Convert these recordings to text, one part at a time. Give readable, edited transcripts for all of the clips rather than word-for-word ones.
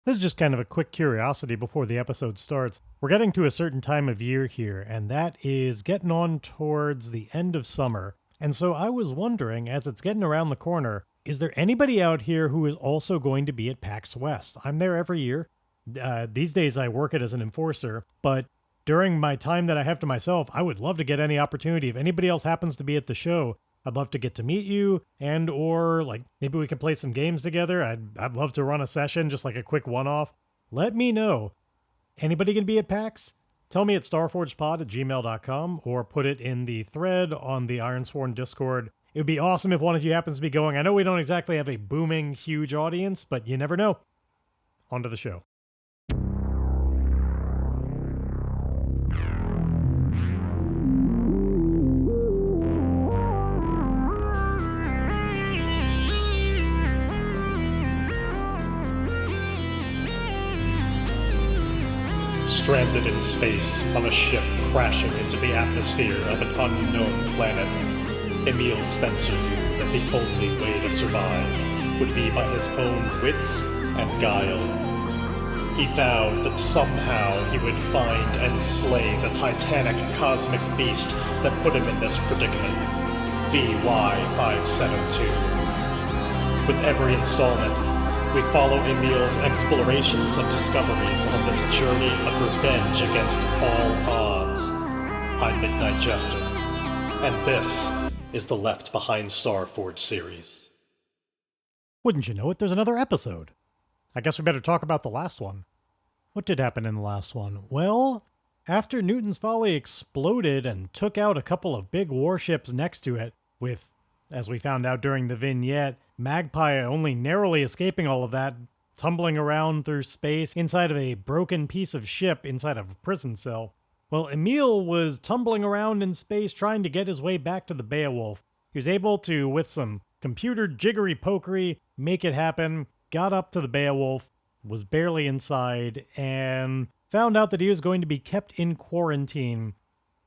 This is just kind of a quick curiosity before the episode starts. We're getting to a certain time of year here, and that is getting on towards the end of summer. And so I was wondering, as it's getting around the corner, is there anybody out here who is also going to be at PAX West? I'm there every year. These days I work it as an enforcer, but during my time that I have to myself, I would love to get any opportunity. If anybody else happens to be at the show, I'd love to get to meet you, and or like maybe we could play some games together. I'd love to run a session, just like a quick one-off. Let me know. Anybody can be at PAX? Tell me at starforgepod@gmail.com or put it in the thread on the Ironsworn Discord. It would be awesome if one of you happens to be going. I know we don't exactly have a booming, huge audience, but you never know. On to the show. Stranded in space on a ship crashing into the atmosphere of an unknown planet, Emile Spencer knew that the only way to survive would be by his own wits and guile. He vowed that somehow he would find and slay the titanic cosmic beast that put him in this predicament, VY572. With every installment, we follow Emile's explorations and discoveries on this journey of revenge against all odds. I'm Midnight Jester, and this is the Left Behind Starforge series. Wouldn't you know it, there's another episode. I guess we better talk about the last one. What did happen in the last one? Well, after Newton's Folly exploded and took out a couple of big warships next to it, with, as we found out during the vignette, Magpie only narrowly escaping all of that, tumbling around through space inside of a broken piece of ship inside of a prison cell. Well, Emile was tumbling around in space trying to get his way back to the Beowulf. He was able to, with some computer jiggery-pokery, make it happen, got up to the Beowulf, was barely inside, and found out that he was going to be kept in quarantine.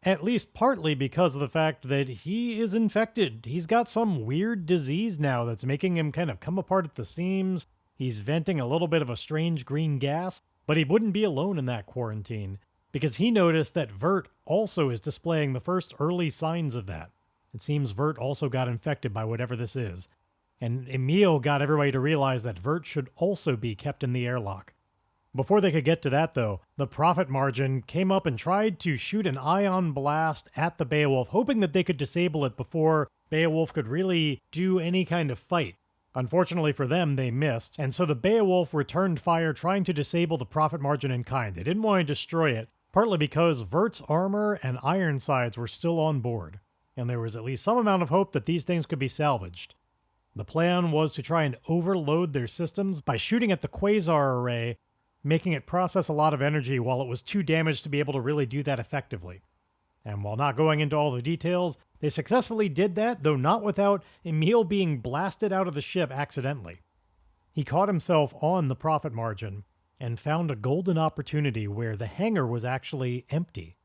At least partly because of the fact that he is infected. He's got some weird disease now that's making him kind of come apart at the seams. He's venting a little bit of a strange green gas, but he wouldn't be alone in that quarantine, because he noticed that Vert also is displaying the first early signs of that. It seems Vert also got infected by whatever this is, and Emile got everybody to realize that Vert should also be kept in the airlock. Before they could get to that, though, the Profit Margin came up and tried to shoot an ion blast at the Beowulf, hoping that they could disable it before Beowulf could really do any kind of fight. Unfortunately for them, they missed, and so the Beowulf returned fire trying to disable the Profit Margin in kind. They didn't want to destroy it, partly because Vert's armor and Ironsides were still on board, and there was at least some amount of hope that these things could be salvaged. The plan was to try and overload their systems by shooting at the Quasar Array, making it process a lot of energy while it was too damaged to be able to really do that effectively. And while not going into all the details, they successfully did that, though not without Emile being blasted out of the ship accidentally. He caught himself on the Profit Margin and found a golden opportunity where the hangar was actually empty.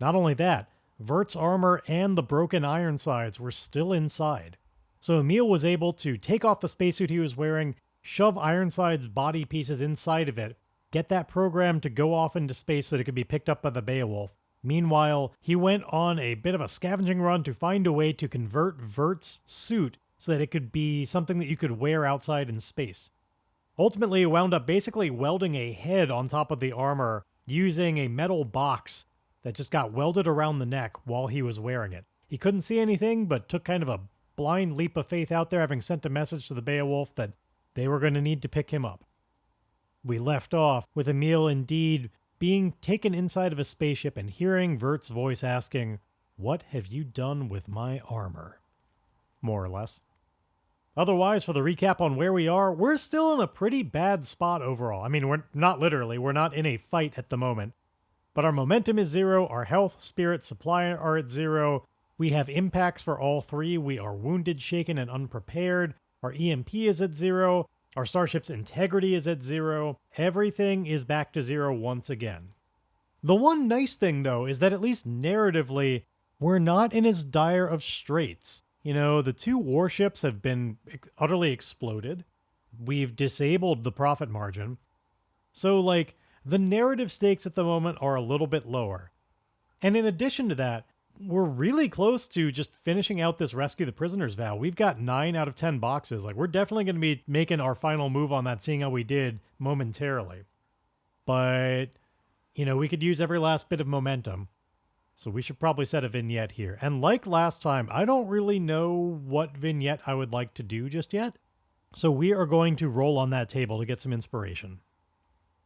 Not only that, Vert's armor and the broken Ironsides were still inside. So Emile was able to take off the spacesuit he was wearing, shove Ironside's body pieces inside of it, get that program to go off into space so that it could be picked up by the Beowulf. Meanwhile, he went on a bit of a scavenging run to find a way to convert Vert's suit so that it could be something that you could wear outside in space. Ultimately, he wound up basically welding a head on top of the armor using a metal box that just got welded around the neck while he was wearing it. He couldn't see anything, but took kind of a blind leap of faith out there, having sent a message to the Beowulf that they were going to need to pick him up. We left off with Emile indeed being taken inside of a spaceship and hearing Vert's voice asking, "What have you done with my armor?" More or less. Otherwise, for the recap on where we are, we're still in a pretty bad spot overall. I mean, we're not in a fight at the moment. But our momentum is 0, our health, spirit, supply are at 0. We have impacts for all 3. We are wounded, shaken, and unprepared. Our EMP is at 0. Our starship's integrity is at 0. Everything is back to 0 once again. The one nice thing, though, is that at least narratively, we're not in as dire of straits. You know, the 2 warships have been utterly exploded. We've disabled the Profit Margin. So, like, the narrative stakes at the moment are a little bit lower. And in addition to that, we're really close to just finishing out this Rescue the Prisoners vow. We've got 9 out of 10 boxes. Like, we're definitely going to be making our final move on that, seeing how we did momentarily. But, we could use every last bit of momentum. So we should probably set a vignette here. And like last time, I don't really know what vignette I would like to do just yet. So we are going to roll on that table to get some inspiration.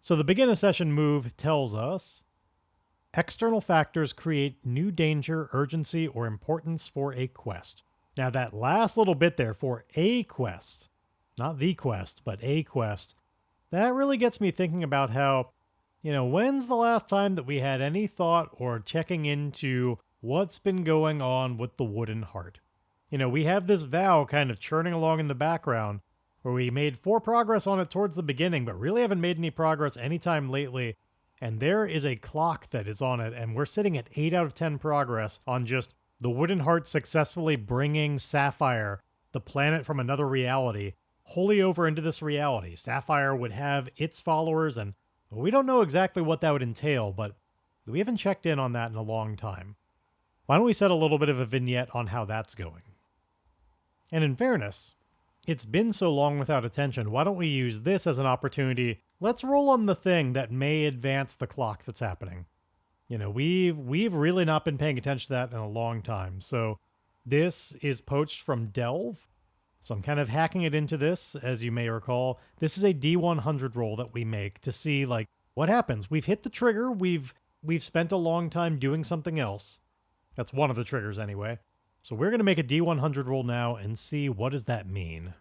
So the begin a session move tells us external factors create new danger, urgency, or importance for a quest. Now that last little bit there, for a quest, not the quest, but a quest, that really gets me thinking about how, when's the last time that we had any thought or checking into what's been going on with the Wooden Heart? We have this vow kind of churning along in the background where we made 4 progress on it towards the beginning, but really haven't made any progress anytime lately. And there is a clock that is on it, and we're sitting at 8 out of 10 progress on just the Wooden Heart successfully bringing Sapphire, the planet from another reality, wholly over into this reality. Sapphire would have its followers, and we don't know exactly what that would entail, but we haven't checked in on that in a long time. Why don't we set a little bit of a vignette on how that's going? And in fairness, it's been so long without attention, why don't we use this as an opportunity? Let's roll on the thing that may advance the clock that's happening. We've really not been paying attention to that in a long time. So this is poached from Delve. So I'm kind of hacking it into this, as you may recall. This is a D100 roll that we make to see, like, what happens. We've hit the trigger. We've spent a long time doing something else. That's one of the triggers anyway. So we're going to make a D100 roll now and see what does that mean.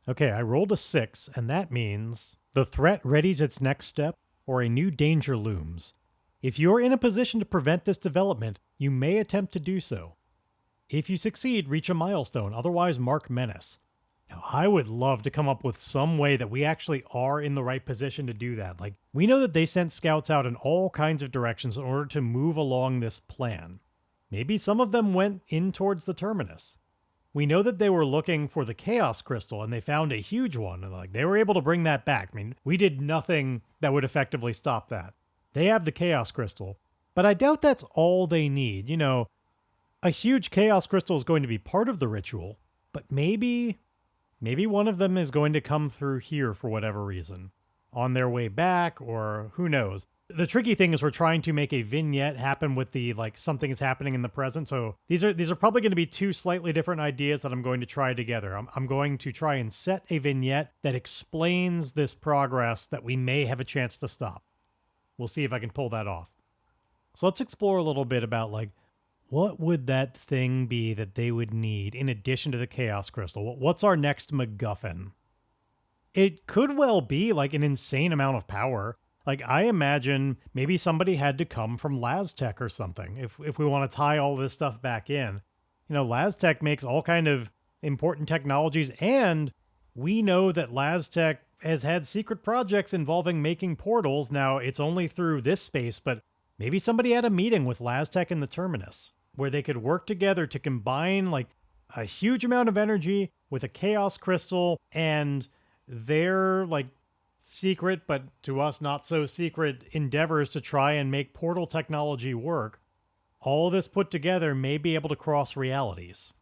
Okay, I rolled a 6, and that means the threat readies its next step or a new danger looms. If you're in a position to prevent this development, you may attempt to do so. If you succeed, reach a milestone, otherwise mark menace. Now, I would love to come up with some way that we actually are in the right position to do that. Like, we know that they sent scouts out in all kinds of directions in order to move along this plan. Maybe some of them went in towards the terminus. We know that they were looking for the Chaos Crystal, and they found a huge one, and they were able to bring that back. I mean, we did nothing that would effectively stop that. They have the Chaos Crystal, but I doubt that's all they need. A huge Chaos Crystal is going to be part of the ritual, but maybe one of them is going to come through here for whatever reason, on their way back, or who knows. The tricky thing is we're trying to make a vignette happen with the, something is happening in the present. So these are probably going to be 2 slightly different ideas that I'm going to try together. I'm going to try and set a vignette that explains this progress that we may have a chance to stop. We'll see if I can pull that off. So let's explore a little bit about, what would that thing be that they would need in addition to the Chaos Crystal? What's our next MacGuffin? It could well be, an insane amount of power. I imagine maybe somebody had to come from Laztec or something, if we want to tie all this stuff back in. Laztec makes all kind of important technologies, and we know that Laztec has had secret projects involving making portals. Now, it's only through this space, but maybe somebody had a meeting with Laztec and the Terminus, where they could work together to combine, a huge amount of energy with a Chaos Crystal and their, secret, but to us not so secret, endeavors to try and make portal technology work. All this put together may be able to cross realities.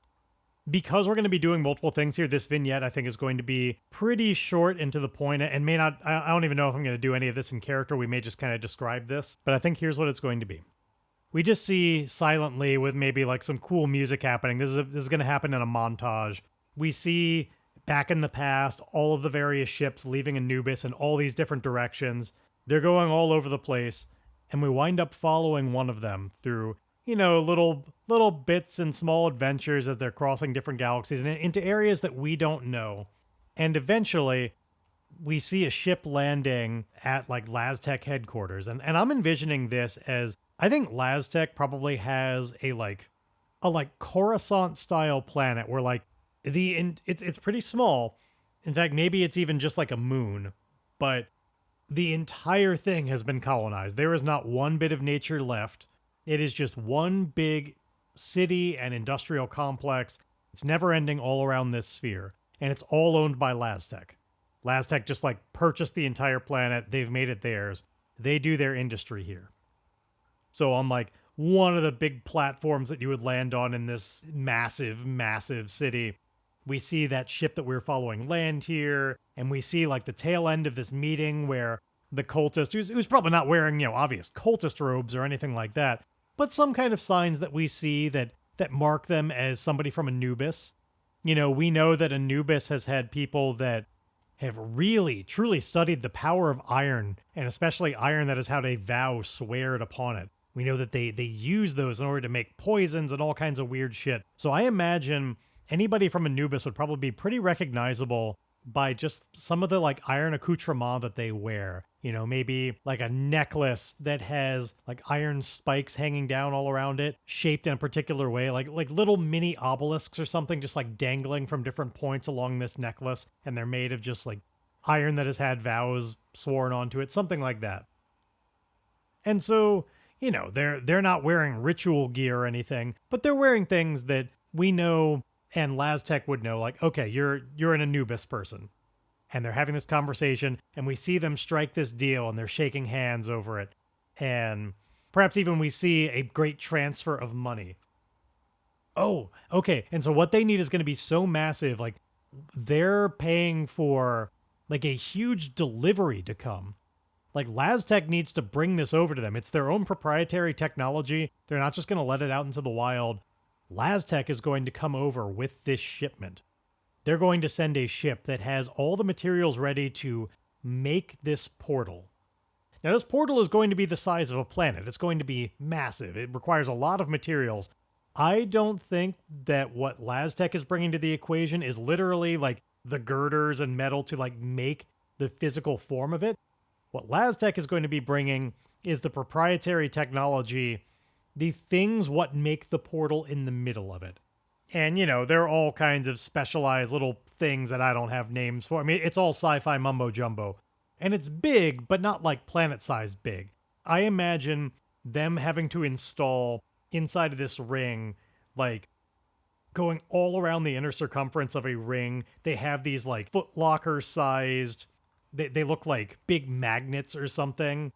Because we're going to be doing multiple things here, this vignette I think is going to be pretty short and to the point, and may not, I don't even know if I'm going to do any of this in character. We may just kind of describe this, but I think here's what it's going to be. We just see silently with maybe some cool music happening. This is going to happen in a montage. We see back in the past, all of the various ships leaving Anubis in all these different directions. They're going all over the place, and we wind up following one of them through, little bits and small adventures as they're crossing different galaxies and into areas that we don't know. And eventually, we see a ship landing at, Laztec headquarters. And I'm envisioning this as, I think Laztec probably has a Coruscant-style planet where, it's pretty small. In fact, maybe it's even just a moon, but the entire thing has been colonized. There is not one bit of nature left. It is just one big city and industrial complex. It's never ending all around this sphere, and it's all owned by Laztec. LazTech just like purchased the entire planet. They've made it theirs. They do their industry here. So on like one of the big platforms that you would land on in this massive, massive city, we see that ship that we're following land here, and we see like the tail end of this meeting where the cultist, who's probably not wearing, obvious cultist robes or anything like that, but some kind of signs that we see that mark them as somebody from Anubis. We know that Anubis has had people that have really, truly studied the power of iron, and especially iron that has had a vow sweared upon it. We know that they use those in order to make poisons and all kinds of weird shit. So I imagine anybody from Anubis would probably be pretty recognizable by just some of the like iron accoutrement that they wear. Maybe like a necklace that has like iron spikes hanging down all around it, shaped in a particular way, like little mini obelisks or something, just like dangling from different points along this necklace. And they're made of just like iron that has had vows sworn onto it, something like that. And so, they're not wearing ritual gear or anything, but they're wearing things that we know and LazTech would know, like, okay, you're an Anubis person. And they're having this conversation, and we see them strike this deal, and they're shaking hands over it. And perhaps even we see a great transfer of money. Oh, okay. And so what they need is going to be so massive, like, they're paying for, like, a huge delivery to come. Like, LazTech needs to bring this over to them. It's their own proprietary technology. They're not just going to let it out into the wild. LazTech is going to come over with this shipment. They're going to send a ship that has all the materials ready to make this portal. Now, this portal is going to be the size of a planet. It's going to be massive. It requires a lot of materials. I don't think that what LazTech is bringing to the equation is literally like the girders and metal to like make the physical form of it. What LazTech is going to be bringing is the proprietary technology, the things what make the portal in the middle of it. And, there are all kinds of specialized little things that I don't have names for. I mean, it's all sci-fi mumbo jumbo. And it's big, but not like planet-sized big. I imagine them having to install inside of this ring, like, going all around the inner circumference of a ring. They have these, like, footlocker-sized, they look like big magnets or something.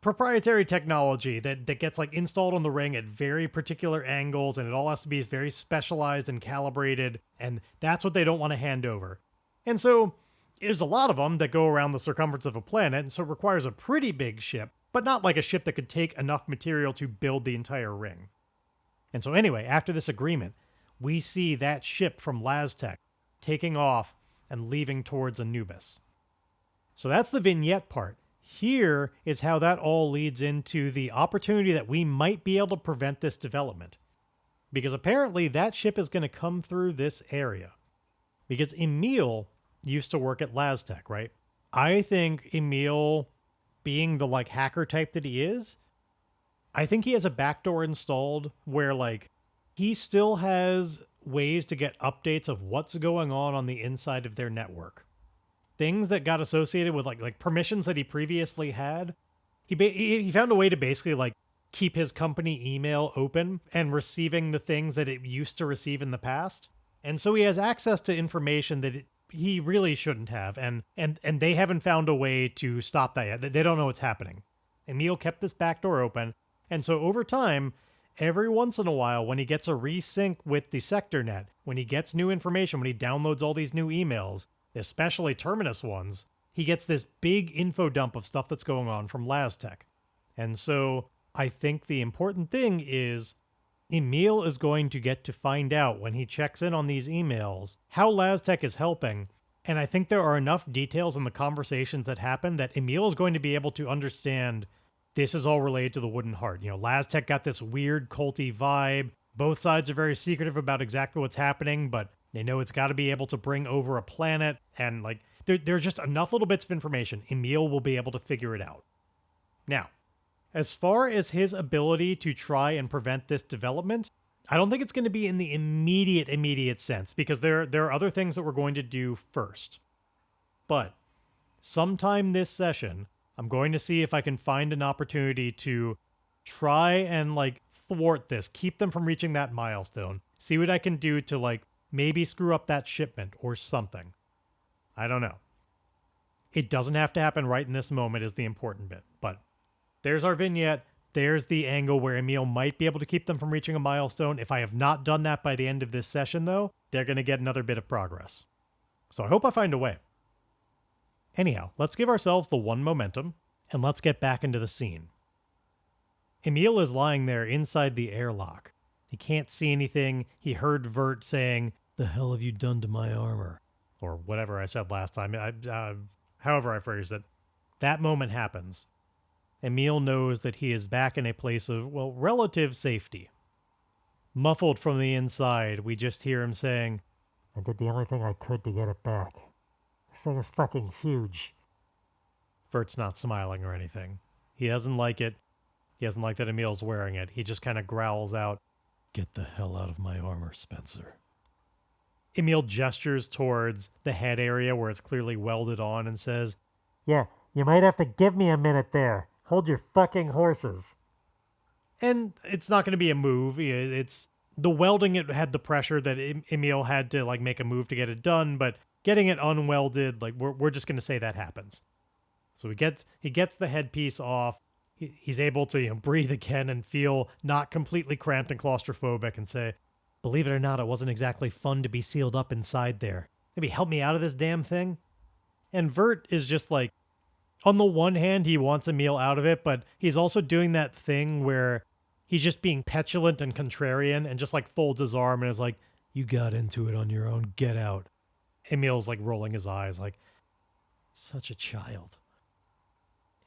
Proprietary technology that gets like installed on the ring at very particular angles, and it all has to be very specialized and calibrated, and that's what they don't want to hand over. And so there's a lot of them that go around the circumference of a planet, and so it requires a pretty big ship, but not like a ship that could take enough material to build the entire ring. And so anyway, after this agreement, we see that ship from LazTech taking off and leaving towards Anubis. So that's the vignette part. Here is how that all leads into the opportunity that we might be able to prevent this development. Because apparently that ship is going to come through this area. Because Emile used to work at LazTech, right? I think Emile, being the like hacker type that he is, I think he has a backdoor installed where like he still has ways to get updates of what's going on the inside of their network. Things that got associated with like permissions that he previously had. He found a way to basically like keep his company email open and receiving the things that it used to receive in the past. And so he has access to information that he really shouldn't have. And they haven't found a way to stop that yet. They don't know what's happening. Emile kept this backdoor open. And so over time, every once in a while, when he gets a resync with the sector net, when he gets new information, when he downloads all these new emails, especially Terminus ones, he gets this big info dump of stuff that's going on from LazTech. And so I think the important thing is Emile is going to get to find out when he checks in on these emails how LazTech is helping. And I think there are enough details in the conversations that happen that Emile is going to be able to understand this is all related to the Wooden Heart. LazTech got this weird culty vibe. Both sides are very secretive about exactly what's happening, but they know it's got to be able to bring over a planet, and like there's just enough little bits of information. Emile will be able to figure it out. Now, as far as his ability to try and prevent this development, I don't think it's going to be in the immediate sense, because there are other things that we're going to do first. But sometime this session, I'm going to see if I can find an opportunity to try and like thwart this, keep them from reaching that milestone, see what I can do to like maybe screw up that shipment or something. I don't know. It doesn't have to happen right in this moment is the important bit. But there's our vignette. There's the angle where Emile might be able to keep them from reaching a milestone. If I have not done that by the end of this session, though, they're going to get another bit of progress. So I hope I find a way. Anyhow, let's give ourselves the one momentum, and let's get back into the scene. Emile is lying there inside the airlock. He can't see anything. He heard Vert saying, "The hell have you done to my armor?" Or whatever I said last time. However I phrased it. That moment happens. Emile knows that he is back in a place of, well, relative safety. Muffled from the inside, we just hear him saying, "I did the only thing I could to get it back. This thing is fucking huge." Vert's not smiling or anything. He doesn't like it. He doesn't like that Emile's wearing it. He just kind of growls out, "Get the hell out of my armor, Spencer." Emile gestures towards the head area where it's clearly welded on and says, "Yeah, you might have to give me a minute there. Hold your fucking horses." and it's not going to be a move. It's the welding. It had the pressure that Emile had to like make a move to get it done, but getting it unwelded, like we're just going to say that happens. So he gets the headpiece off. He's able to breathe again and feel not completely cramped and claustrophobic and say, "Believe it or not, it wasn't exactly fun to be sealed up inside there. Maybe help me out of this damn thing." And Vert is just like, on the one hand, he wants Emile out of it, but he's also doing that thing where he's just being petulant and contrarian and just like folds his arm and is like, "You got into it on your own. Get out." Emile's like rolling his eyes like, such a child.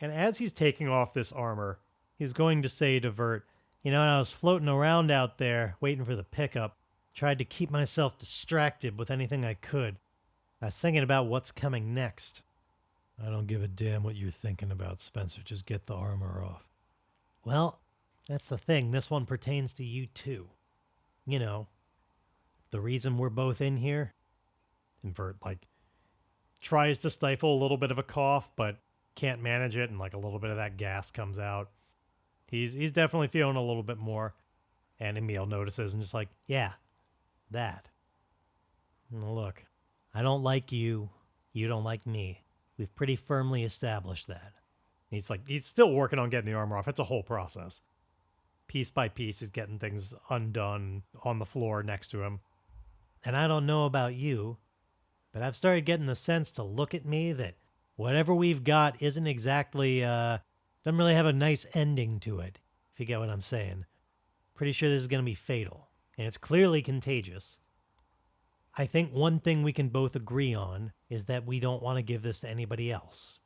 And as he's taking off this armor, he's going to say to Vert, "When I was floating around out there, waiting for the pickup, tried to keep myself distracted with anything I could. I was thinking about what's coming next." "I don't give a damn what you're thinking about, Spencer. Just get the armor off." "Well, that's the thing. This one pertains to you too. The reason we're both in here." And Vert, tries to stifle a little bit of a cough, but can't manage it, and a little bit of that gas comes out. He's definitely feeling a little bit more. And Emile notices and just like, "Yeah, that. Look, I don't like you. You don't like me. We've pretty firmly established that." He's still working on getting the armor off. It's a whole process. Piece by piece, he's getting things undone on the floor next to him. "And I don't know about you, but I've started getting the sense to look at me that whatever we've got isn't exactly, doesn't really have a nice ending to it, if you get what I'm saying. Pretty sure this is going to be fatal, and it's clearly contagious. I think one thing we can both agree on is that we don't want to give this to anybody else.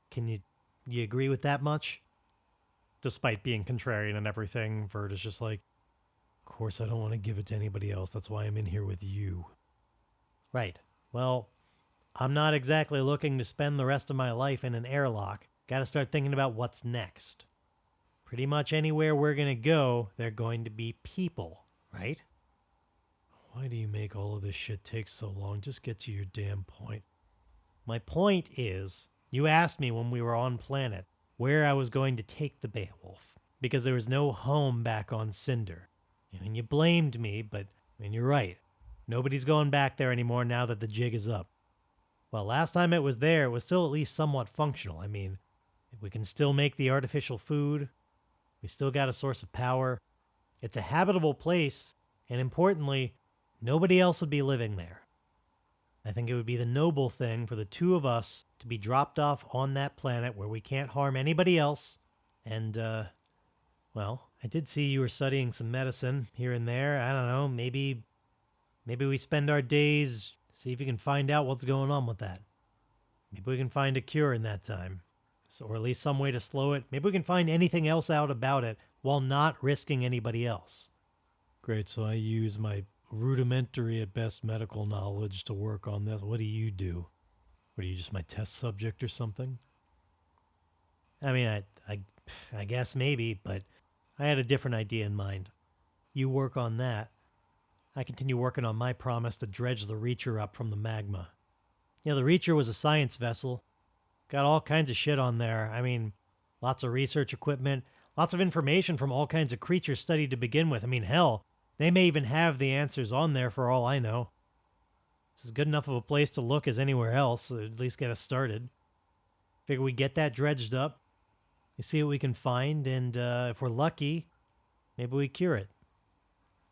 Can you agree with that much?" Despite being contrarian and everything, Vert is just like, "Of course I don't want to give it to anybody else. That's why I'm in here with you." "Right. Well, I'm not exactly looking to spend the rest of my life in an airlock. Got to start thinking about what's next. Pretty much anywhere we're going to go, there are going to be people, right?" "Why do you make all of this shit take so long? Just get to your damn point." "My point is, you asked me when we were on planet where I was going to take the Beowulf, because there was no home back on Cinder. And you blamed me, but you're right. Nobody's going back there anymore now that the jig is up. Well, last time it was there, it was still at least somewhat functional. If we can still make the artificial food, we still got a source of power. It's a habitable place, and importantly, nobody else would be living there. I think it would be the noble thing for the two of us to be dropped off on that planet where we can't harm anybody else. And, well, I did see you were studying some medicine here and there. I don't know, maybe we spend our days, see if we can find out what's going on with that. Maybe we can find a cure in that time. Or at least some way to slow it. Maybe we can find anything else out about it while not risking anybody else." "Great, so I use my rudimentary at best medical knowledge to work on this. What do you do? What, are you just my test subject or something?" I guess maybe, but I had a different idea in mind. You work on that. I continue working on my promise to dredge the Reacher up from the magma. The Reacher was a science vessel. Got all kinds of shit on there. Lots of research equipment, lots of information from all kinds of creatures studied to begin with. Hell, they may even have the answers on there for all I know. It's as good enough of a place to look as anywhere else, or at least get us started. Figure we get that dredged up, we see what we can find, and if we're lucky, maybe we cure it.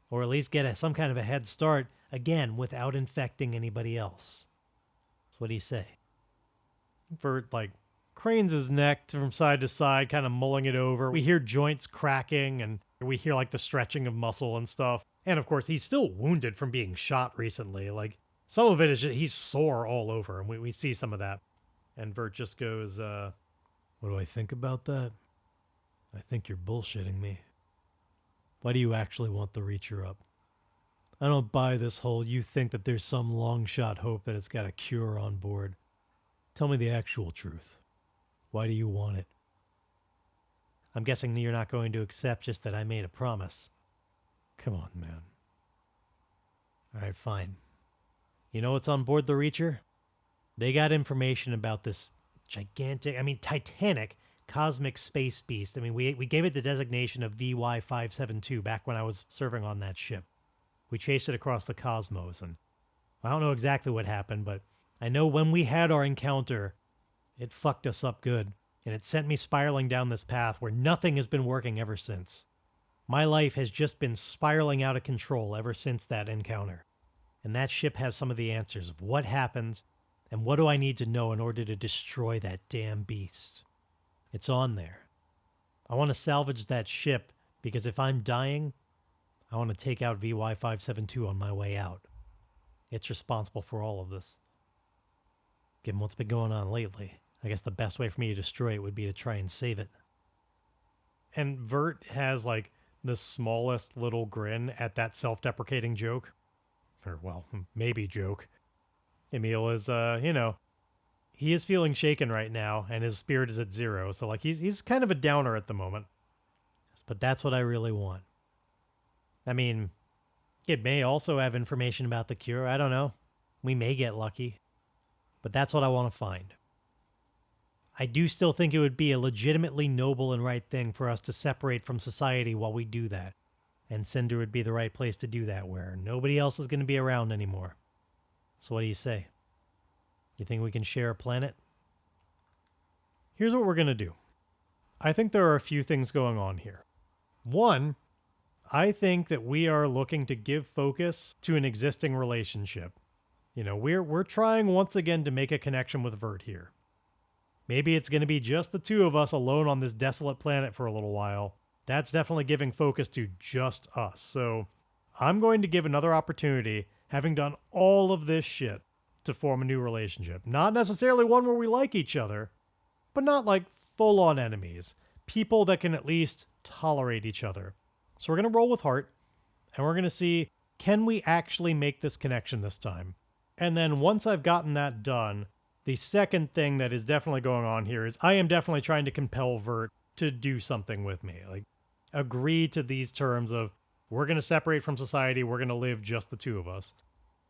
Or at least get some kind of a head start, again, without infecting anybody else. So what do you say? Vert, cranes his neck from side to side, kind of mulling it over. We hear joints cracking, and we hear, the stretching of muscle and stuff. And, of course, he's still wounded from being shot recently. Some of it is just, he's sore all over, and we see some of that. And Vert just goes, what do I think about that? I think you're bullshitting me. Why do you actually want the Reacher up? I don't buy this whole you think that there's some long shot hope that it's got a cure on board. Tell me the actual truth. Why do you want it? I'm guessing you're not going to accept just that I made a promise. Come on, man. All right, fine. You know what's on board the Reacher? They got information about this titanic cosmic space beast. We gave it the designation of VY572 back when I was serving on that ship. We chased it across the cosmos, and I don't know exactly what happened, but I know when we had our encounter, it fucked us up good, and it sent me spiraling down this path where nothing has been working ever since. My life has just been spiraling out of control ever since that encounter. And that ship has some of the answers of what happened and what do I need to know in order to destroy that damn beast. It's on there. I want to salvage that ship because if I'm dying, I want to take out VY572 on my way out. It's responsible for all of this. Given what's been going on lately, I guess the best way for me to destroy it would be to try and save it. And Vert has the smallest little grin at that self-deprecating joke. Or, well, maybe joke. Emile is, he is feeling shaken right now, and his spirit is at 0. So, he's kind of a downer at the moment. But that's what I really want. It may also have information about the cure. I don't know. We may get lucky. But that's what I want to find. I do still think it would be a legitimately noble and right thing for us to separate from society while we do that. And Cinder would be the right place to do that, where nobody else is going to be around anymore. So what do you say? You think we can share a planet? Here's what we're going to do. I think there are a few things going on here. One, I think that we are looking to give focus to an existing relationship. We're trying once again to make a connection with Vert here. Maybe it's going to be just the two of us alone on this desolate planet for a little while. That's definitely giving focus to just us. So I'm going to give another opportunity, having done all of this shit, to form a new relationship. Not necessarily one where we like each other, but not full-on enemies. People that can at least tolerate each other. So we're going to roll with heart, and we're going to see, can we actually make this connection this time? And then once I've gotten that done, the second thing that is definitely going on here is I am definitely trying to compel Vert to do something with me. Agree to these terms of, we're going to separate from society, we're going to live just the two of us.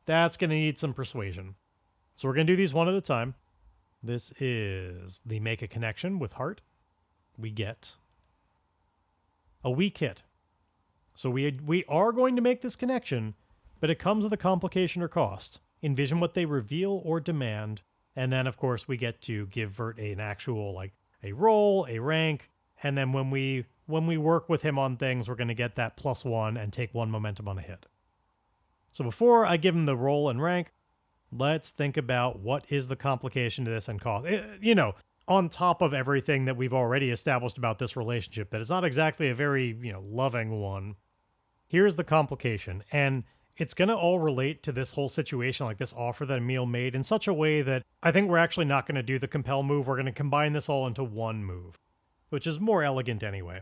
That's going to need some persuasion. So we're going to do these one at a time. This is the make a connection with heart. We get a weak hit. So we are going to make this connection, but it comes with a complication or cost. Envision what they reveal or demand. And then, of course, we get to give Vert an actual, a role, a rank. And then when we work with him on things, we're going to get that +1 and take 1 momentum on a hit. So before I give him the role and rank, let's think about what is the complication to this and cost. On top of everything that we've already established about this relationship, that is not exactly a very, loving one. Here's the complication. And it's going to all relate to this whole situation, this offer that Emile made, in such a way that I think we're actually not going to do the compel move. We're going to combine this all into one move, which is more elegant anyway.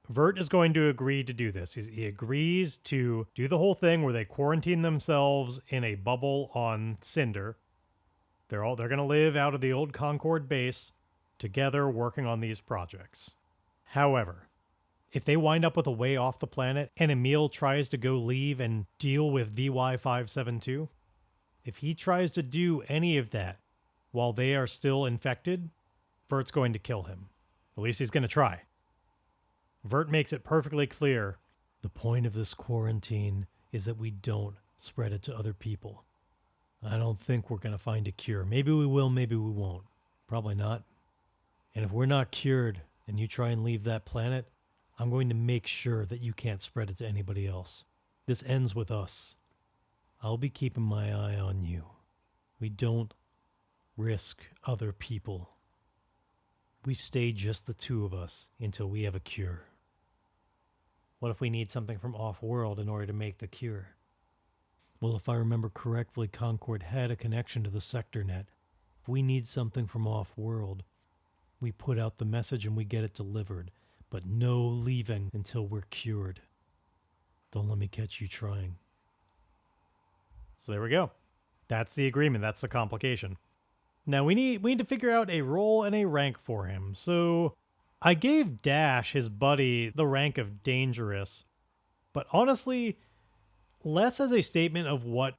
Vert is going to agree to do this. He agrees to do the whole thing where they quarantine themselves in a bubble on Cinder. They're going to live out of the old Concord base together working on these projects. However, if they wind up with a way off the planet and Emile tries to go leave and deal with VY572, if he tries to do any of that while they are still infected, Vert's going to kill him. At least he's going to try. Vert makes it perfectly clear, the point of this quarantine is that we don't spread it to other people. I don't think we're going to find a cure. Maybe we will, maybe we won't. Probably not. And if we're not cured and you try and leave that planet, I'm going to make sure that you can't spread it to anybody else. This ends with us. I'll be keeping my eye on you. We don't risk other people. We stay just the two of us until we have a cure. What if we need something from off-world in order to make the cure? Well, if I remember correctly, Concord had a connection to the sector net. If we need something from off-world, we put out the message and we get it delivered, but no leaving until we're cured. Don't let me catch you trying. So there we go. That's the agreement. That's the complication. Now we need to figure out a role and a rank for him. So I gave Dash, his buddy, the rank of dangerous, but honestly, less as a statement of what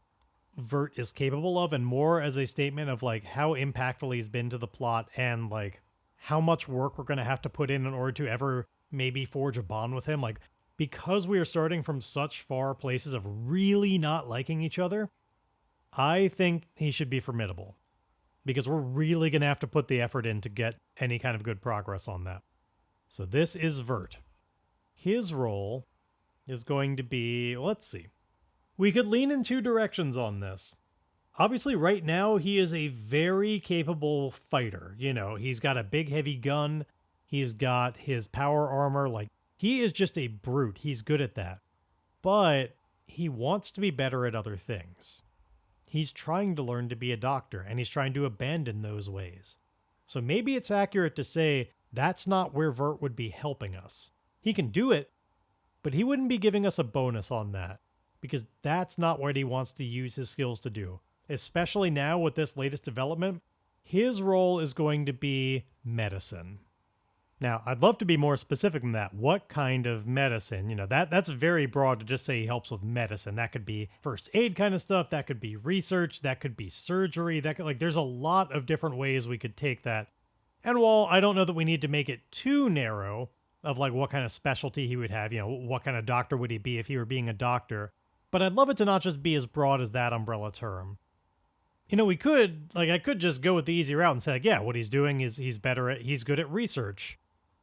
Vert is capable of and more as a statement of like how impactful he's been to the plot and like how much work we're going to have to put in order to ever maybe forge a bond with him. Like, because we are starting from such far places of really not liking each other, I think he should be formidable. Because we're really going to have to put the effort in to get any kind of good progress on that. So this is Vert. His role is going to be, let's see. We could lean in two directions on this. Obviously, right now, he is a very capable fighter. You know, he's got a big, heavy gun. He's got his power armor. Like, he is just a brute. He's good at that. But he wants to be better at other things. He's trying to learn to be a doctor, and he's trying to abandon those ways. So maybe it's accurate to say that's not where Vert would be helping us. He can do it, but he wouldn't be giving us a bonus on that, because that's not what he wants to use his skills to do. Especially now with this latest development, his role is going to be medicine. Now, I'd love to be more specific than that. What kind of medicine? You know, that's very broad to just say he helps with medicine. That could be first aid kind of stuff. That could be research. That could be surgery. That could, like, there's a lot of different ways we could take that. And while I don't know that we need to make it too narrow of like what kind of specialty he would have, you know, what kind of doctor would he be if he were being a doctor, but I'd love it to not just be as broad as that umbrella term. You know, we could, like, I could just go with the easy route and say, like, yeah, what he's doing is he's good at research.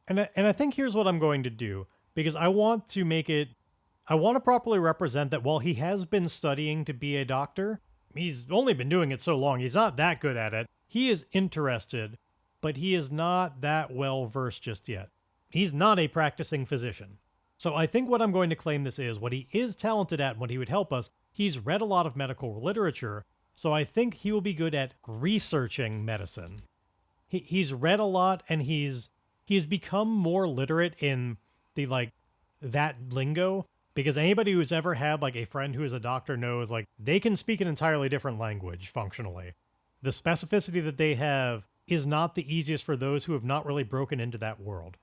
And I think here's what I'm going to do, because I want to properly represent that while he has been studying to be a doctor, he's only been doing it so long, he's not that good at it. He is interested, but he is not that well versed just yet. He's not a practicing physician. So I think what I'm going to claim this is, what he is talented at and what he would help us, he's read a lot of medical literature, so I think he will be good at researching medicine. He's read a lot, and he's become more literate in the, like, that lingo, because anybody who's ever had, like, a friend who is a doctor knows, like, they can speak an entirely different language, functionally. The specificity that they have is not the easiest for those who have not really broken into that world.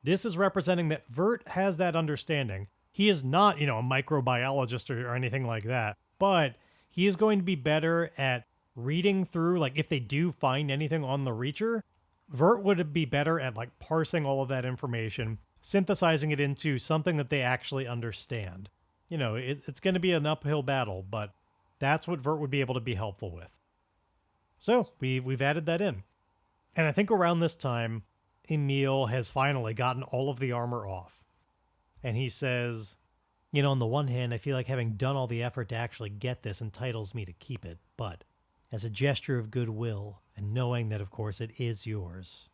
This is representing that Vert has that understanding. He is not, you know, a microbiologist or anything like that, but he is going to be better at reading through, like, if they do find anything on the Reacher, Vert would be better at like parsing all of that information, synthesizing it into something that they actually understand. You know, it's going to be an uphill battle, but that's what Vert would be able to be helpful with. So we've added that in. And I think around this time, Emile has finally gotten all of the armor off. And he says, you know, on the one hand, I feel like having done all the effort to actually get this entitles me to keep it, but as a gesture of goodwill, and knowing that, of course, it is yours.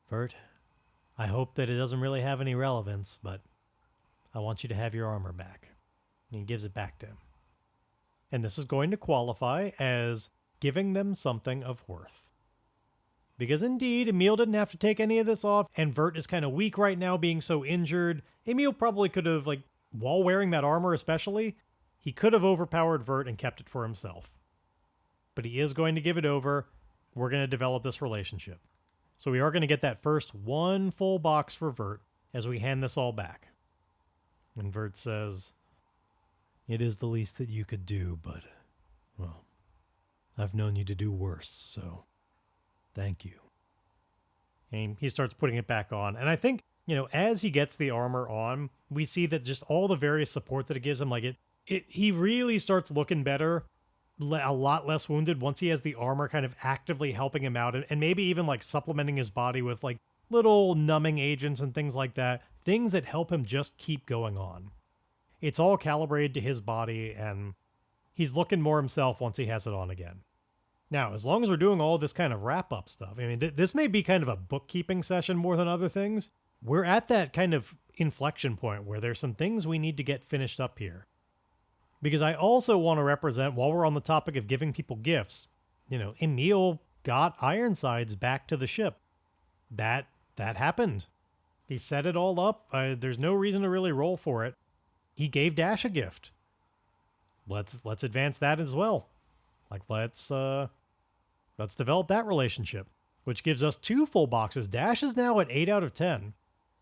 Vert, I hope that it doesn't really have any relevance, but I want you to have your armor back. And he gives it back to him. And this is going to qualify as giving them something of worth. Because indeed, Emile didn't have to take any of this off, and Vert is kind of weak right now, being so injured. Emile probably could have, like, while wearing that armor especially, he could have overpowered Vert and kept it for himself. But he is going to give it over. We're going to develop this relationship. So we are going to get that first one full box for Vert as we hand this all back. And Vert says, it is the least that you could do, but, well, I've known you to do worse, so thank you. And he starts putting it back on. And I think, you know, as he gets the armor on, we see that just all the various support that it gives him, like he really starts looking better a lot less wounded once he has the armor kind of actively helping him out, and maybe even like supplementing his body with like little numbing agents and things like that, things that help him just keep going on. It's all calibrated to his body, and he's looking more himself once he has it on again. Now, as long as we're doing all this kind of wrap-up stuff, I mean, this may be kind of a bookkeeping session more than other things. We're at that kind of inflection point where there's some things we need to get finished up here. Because I also want to represent, while we're on the topic of giving people gifts, Emile got Ironsides back to the ship. That happened. He set it all up. There's no reason to really roll for it. He gave Dash a gift. Let's advance that as well. Like, let's develop that relationship, which gives us 2 full boxes. Dash is now at 8 out of 10.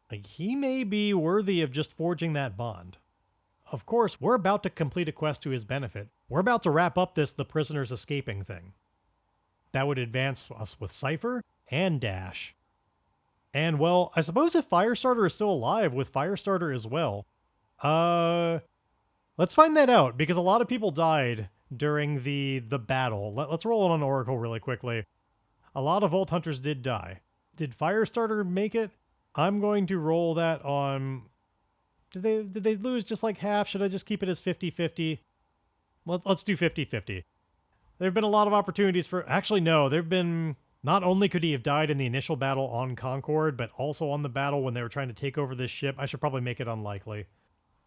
Like, he may be worthy of just forging that bond. Of course, we're about to complete a quest to his benefit. We're about to wrap up the prisoners escaping thing. That would advance us with Cypher and Dash. And, well, I suppose if Firestarter is still alive, with Firestarter as well. Let's find that out, because a lot of people died during the battle. Let's roll on an Oracle really quickly. A lot of Vault Hunters did die. Did Firestarter make it? I'm going to roll that on... Did they lose just like half? Should I just keep it as 50-50? Let's do 50-50. There have been a lot of opportunities for... Actually, no. There have been... Not only could he have died in the initial battle on Concord, but also on the battle when they were trying to take over this ship. I should probably make it unlikely.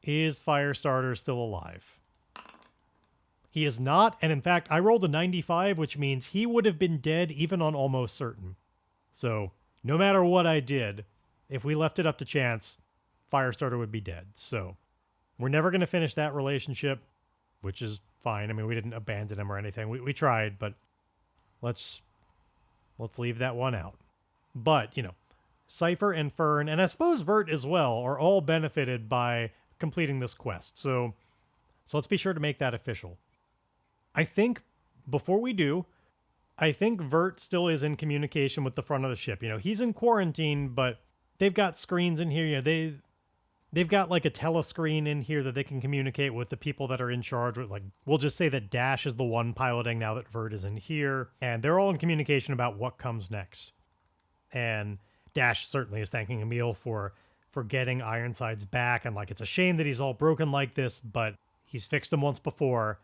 Is Firestarter still alive? He is not, and in fact, I rolled a 95, which means he would have been dead even on almost certain. So, no matter what I did, if we left it up to chance, Firestarter would be dead. So, we're never going to finish that relationship, which is fine. I mean, we didn't abandon him or anything. We tried, but let's leave that one out. But, Cypher and Fern, and I suppose Vert as well, are all benefited by completing this quest. So let's be sure to make that official. I think, before we do, I think Vert still is in communication with the front of the ship. He's in quarantine, but they've got screens in here. They've got like a telescreen in here that they can communicate with the people that are in charge. Like, we'll just say that Dash is the one piloting now that Vert is in here, and they're all in communication about what comes next. And Dash certainly is thanking Emile for getting Ironsides back, and like, it's a shame that he's all broken like this, but he's fixed him once before.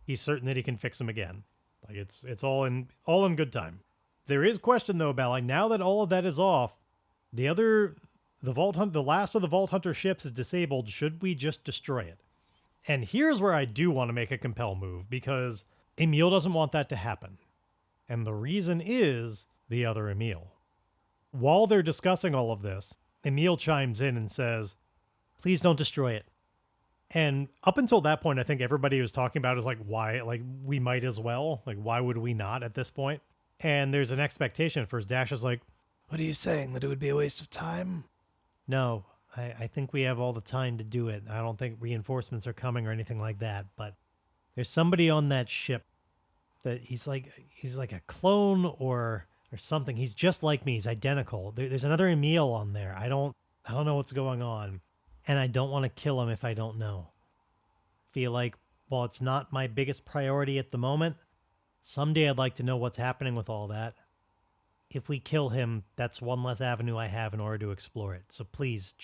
He's certain that he can fix him again. Like, it's all in good time. There is question though about, like, now that all of that is off, the last of the Vault Hunter ships is disabled. Should we just destroy it? And here's where I do want to make a compel move, because Emile doesn't want that to happen. And the reason is the other Emile. While they're discussing all of this, Emile chimes in and says, "Please don't destroy it." And up until that point, I think everybody was talking about is like, why, like, we might as well. Like, why would we not at this point? And there's an expectation for Dash is like, "What are you saying? That it would be a waste of time?" No, I think we have all the time to do it. I don't think reinforcements are coming or anything like that. But there's somebody on that ship that he's like a clone or something. He's just like me. He's identical. There's another Emile on there. I don't know what's going on. And I don't want to kill him if I don't know. Feel like, while it's not my biggest priority at the moment, someday I'd like to know what's happening with all that. If we kill him, that's one less avenue I have in order to explore it. So please,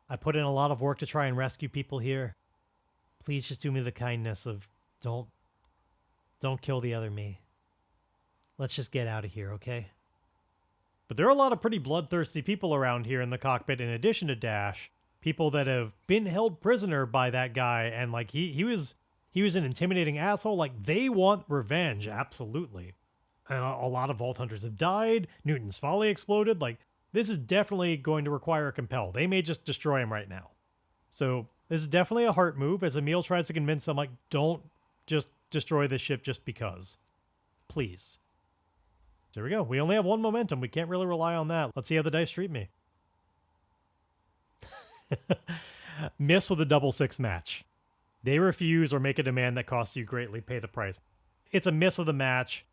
I put in a lot of work to try and rescue people here. Please just do me the kindness of don't kill the other me. Let's just get out of here, okay? But there are a lot of pretty bloodthirsty people around here in the cockpit in addition to Dash. People that have been held prisoner by that guy, and like he was an intimidating asshole. Like, they want revenge, absolutely. And a lot of Vault Hunters have died. Newton's Folly exploded. Like, this is definitely going to require a compel. They may just destroy him right now. So this is definitely a heart move as Emile tries to convince them, like, don't just destroy this ship just because. Please. There we go. We only have one momentum. We can't really rely on that. Let's see how the dice treat me. Miss with a 6-6 match. They refuse or make a demand that costs you greatly. Pay the price. It's a miss with a match.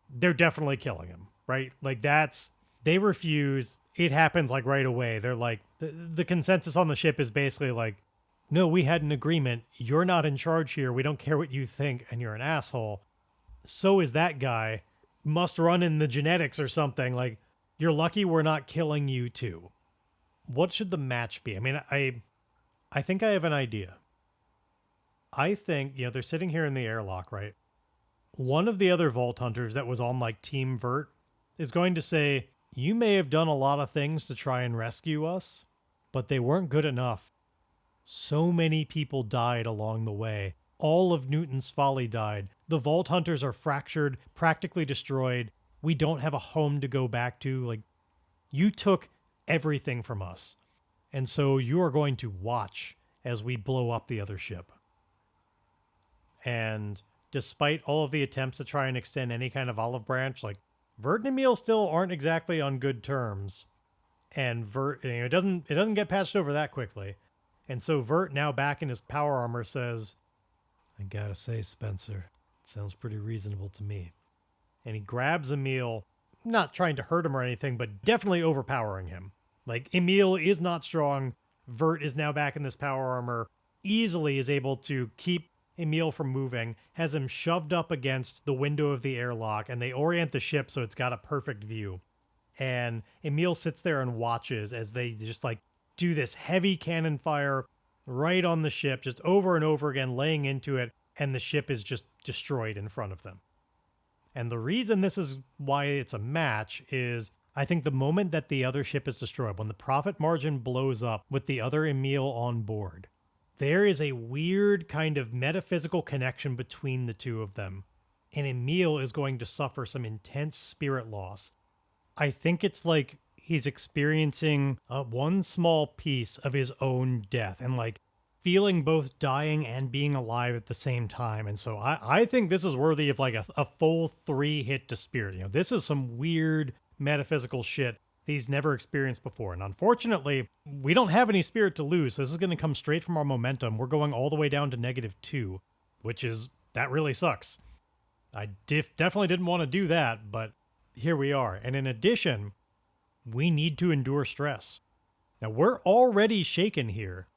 They're definitely killing him, right? Like, they refuse. It happens like right away. They're like, the consensus on the ship is basically like, no, we had an agreement. You're not in charge here. We don't care what you think, and you're an asshole. So is that guy. Must run in the genetics or something. Like, you're lucky we're not killing you too. What should the match be? I mean, I think I have an idea. I think, they're sitting here in the airlock, right? One of the other Vault Hunters that was on, like, Team Vert is going to say, you may have done a lot of things to try and rescue us, but they weren't good enough. So many people died along the way. All of Newton's Folly died. The Vault Hunters are fractured, practically destroyed. We don't have a home to go back to. Like, you took everything from us. And so you are going to watch as we blow up the other ship. And despite all of the attempts to try and extend any kind of olive branch, like, Vert and Emile still aren't exactly on good terms. And Vert, it doesn't get patched over that quickly. And so Vert, now back in his power armor, says, I gotta say, Spencer, it sounds pretty reasonable to me. And he grabs Emile, not trying to hurt him or anything, but definitely overpowering him. Like, Emile is not strong. Vert is now back in this power armor, easily is able to keep Emile from moving, has him shoved up against the window of the airlock, and they orient the ship so it's got a perfect view. And Emile sits there and watches as they just, like, do this heavy cannon fire right on the ship, just over and over again, laying into it, and the ship is just destroyed in front of them. And the reason this is why it's a match is, I think the moment that the other ship is destroyed, when the profit margin blows up with the other Emile on board, there is a weird kind of metaphysical connection between the two of them. And Emile is going to suffer some intense spirit loss. I think it's like he's experiencing one small piece of his own death and, like, feeling both dying and being alive at the same time. And so I think this is worthy of, like, a full 3 hit to spirit. This is some weird metaphysical shit that he's never experienced before. And unfortunately, we don't have any spirit to lose. So this is going to come straight from our momentum. We're going all the way down to -2, that really sucks. I definitely didn't want to do that, but here we are. And in addition, we need to endure stress. Now, we're already shaken here.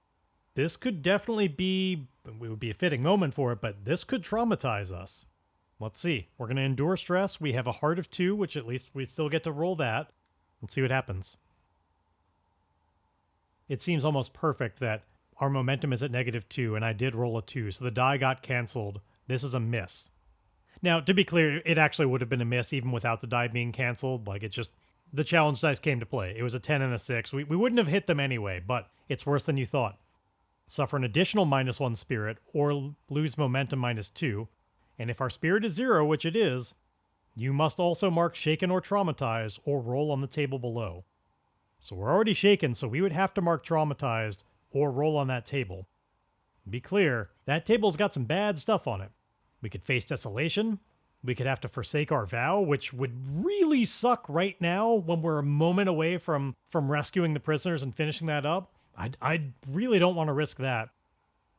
This could definitely be, it would be a fitting moment for it, but this could traumatize us. Let's see. We're going to endure stress. We have a heart of 2, which at least we still get to roll that. Let's see what happens. It seems almost perfect that our momentum is at -2, and I did roll a 2, so the die got canceled. This is a miss. Now, to be clear, it actually would have been a miss even without the die being canceled. Like, it just, the challenge dice came to play. It was a 10 and a 6. We wouldn't have hit them anyway, but it's worse than you thought. Suffer an additional -1 spirit, or lose momentum -2. And if our spirit is 0, which it is, you must also mark shaken or traumatized, or roll on the table below. So we're already shaken, so we would have to mark traumatized, or roll on that table. Be clear, that table's got some bad stuff on it. We could face desolation. We could have to forsake our vow, which would really suck right now when we're a moment away from rescuing the prisoners and finishing that up. I really don't want to risk that.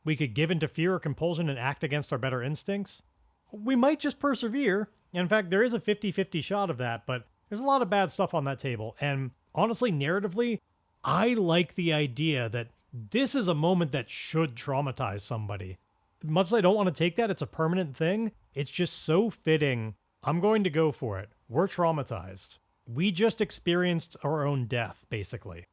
We could give into fear or compulsion and act against our better instincts. We might just persevere. In fact, there is a 50-50 shot of that, but there's a lot of bad stuff on that table. And honestly, narratively, I like the idea that this is a moment that should traumatize somebody. Much as I don't want to take that, it's a permanent thing. It's just so fitting. I'm going to go for it. We're traumatized. We just experienced our own death, basically.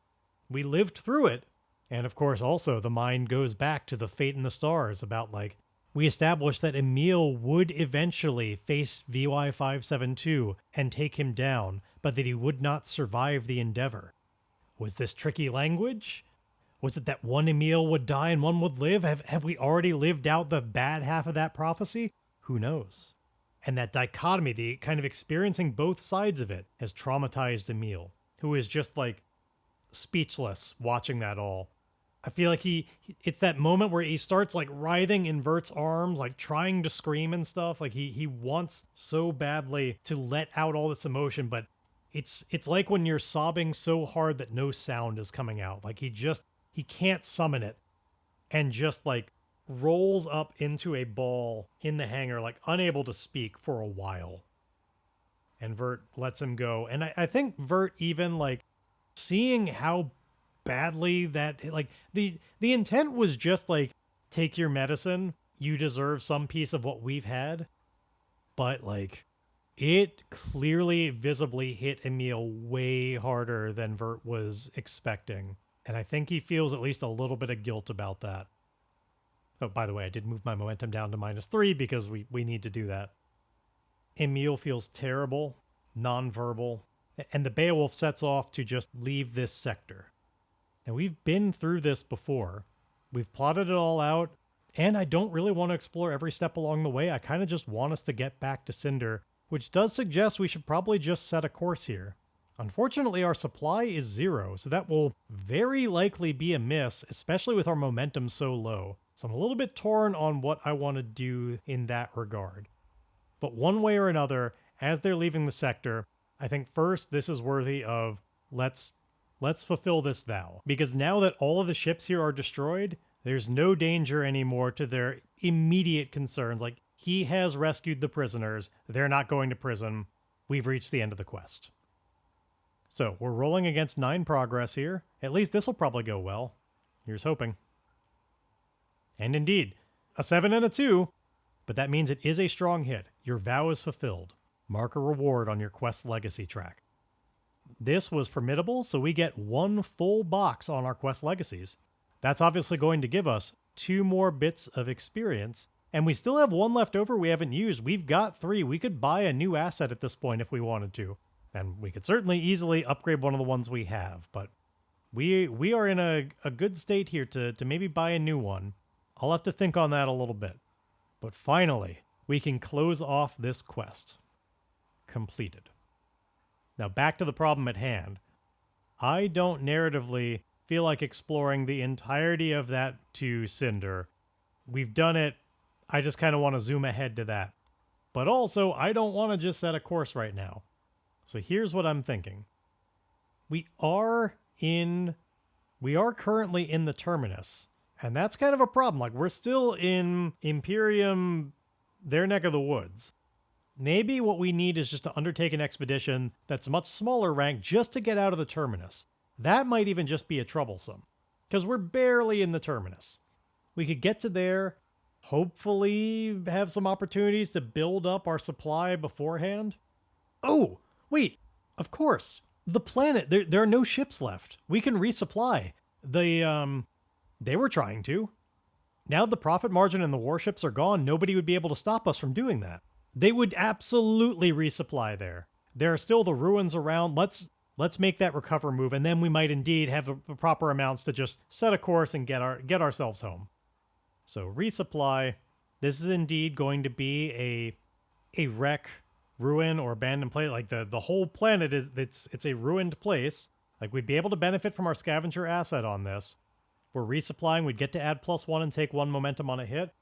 We lived through it. And of course, also, the mind goes back to the fate in the stars about, like, we established that Emile would eventually face VY572 and take him down, but that he would not survive the endeavor. Was this tricky language? Was it that one Emile would die and one would live? Have we already lived out the bad half of that prophecy? Who knows? And that dichotomy, the kind of experiencing both sides of it, has traumatized Emile, who is just, like, speechless watching that all. I feel like it's that moment where he starts, like, writhing in Vert's arms, like trying to scream and stuff. Like he wants so badly to let out all this emotion, but it's like when you're sobbing so hard that no sound is coming out. Like he can't summon it, and just, like, rolls up into a ball in the hangar, like unable to speak for a while. And Vert lets him go. And I think Vert, even, like, seeing how badly that, like, the intent was just like, take your medicine, you deserve some piece of what we've had. But like, it clearly visibly hit Emile way harder than Vert was expecting. And I think he feels at least a little bit of guilt about that. Oh, by the way, I did move my momentum down to -3 because we need to do that. Emile feels terrible, nonverbal, and the Beowulf sets off to just leave this sector. And we've been through this before. We've plotted it all out, and I don't really want to explore every step along the way. I kind of just want us to get back to Cinder, which does suggest we should probably just set a course here. Unfortunately, our supply is 0, so that will very likely be a miss, especially with our momentum so low. So I'm a little bit torn on what I want to do in that regard. But one way or another, as they're leaving the sector, I think first this is worthy of let's fulfill this vow. Because now that all of the ships here are destroyed, there's no danger anymore to their immediate concerns. Like, he has rescued the prisoners. They're not going to prison. We've reached the end of the quest. So we're rolling against 9 progress here. At least this will probably go well. Here's hoping. And indeed, a 7 and a 2, but that means it is a strong hit. Your vow is fulfilled. Mark a reward on your quest legacy track. This was formidable, so we get 1 full box on our quest legacies. That's obviously going to give us 2 more bits of experience, and we still have 1 left over we haven't used. We've got 3. We could buy a new asset at this point if we wanted to, and we could certainly easily upgrade one of the ones we have, but we are in a good state here to maybe buy a new one. I'll have to think on that a little bit. But finally, we can close off this quest. Completed. Now back to the problem at hand. I don't narratively feel like exploring the entirety of that to Cinder. We've done it. I just kind of want to zoom ahead to that. But also, I don't want to just set a course right now. So here's what I'm thinking. We are currently in the Terminus. And that's kind of a problem. Like, we're still in Imperium, their neck of the woods. Maybe what we need is just to undertake an expedition that's much smaller rank just to get out of the Terminus. That might even just be a troublesome, because we're barely in the Terminus. We could get to there, hopefully have some opportunities to build up our supply beforehand. Oh, wait, of course. The planet, there are no ships left. We can resupply. They were trying to. Now the profit margin and the warships are gone, nobody would be able to stop us from doing that. They would absolutely resupply there. There are still the ruins around. Let's make that recover move, and then we might indeed have the proper amounts to just set a course and get ourselves home. So resupply. This is indeed going to be a wreck, ruin, or abandoned place. Like the whole planet it's a ruined place. Like, we'd be able to benefit from our scavenger asset on this. We're resupplying, we'd get to add +1 and take 1 momentum on a hit.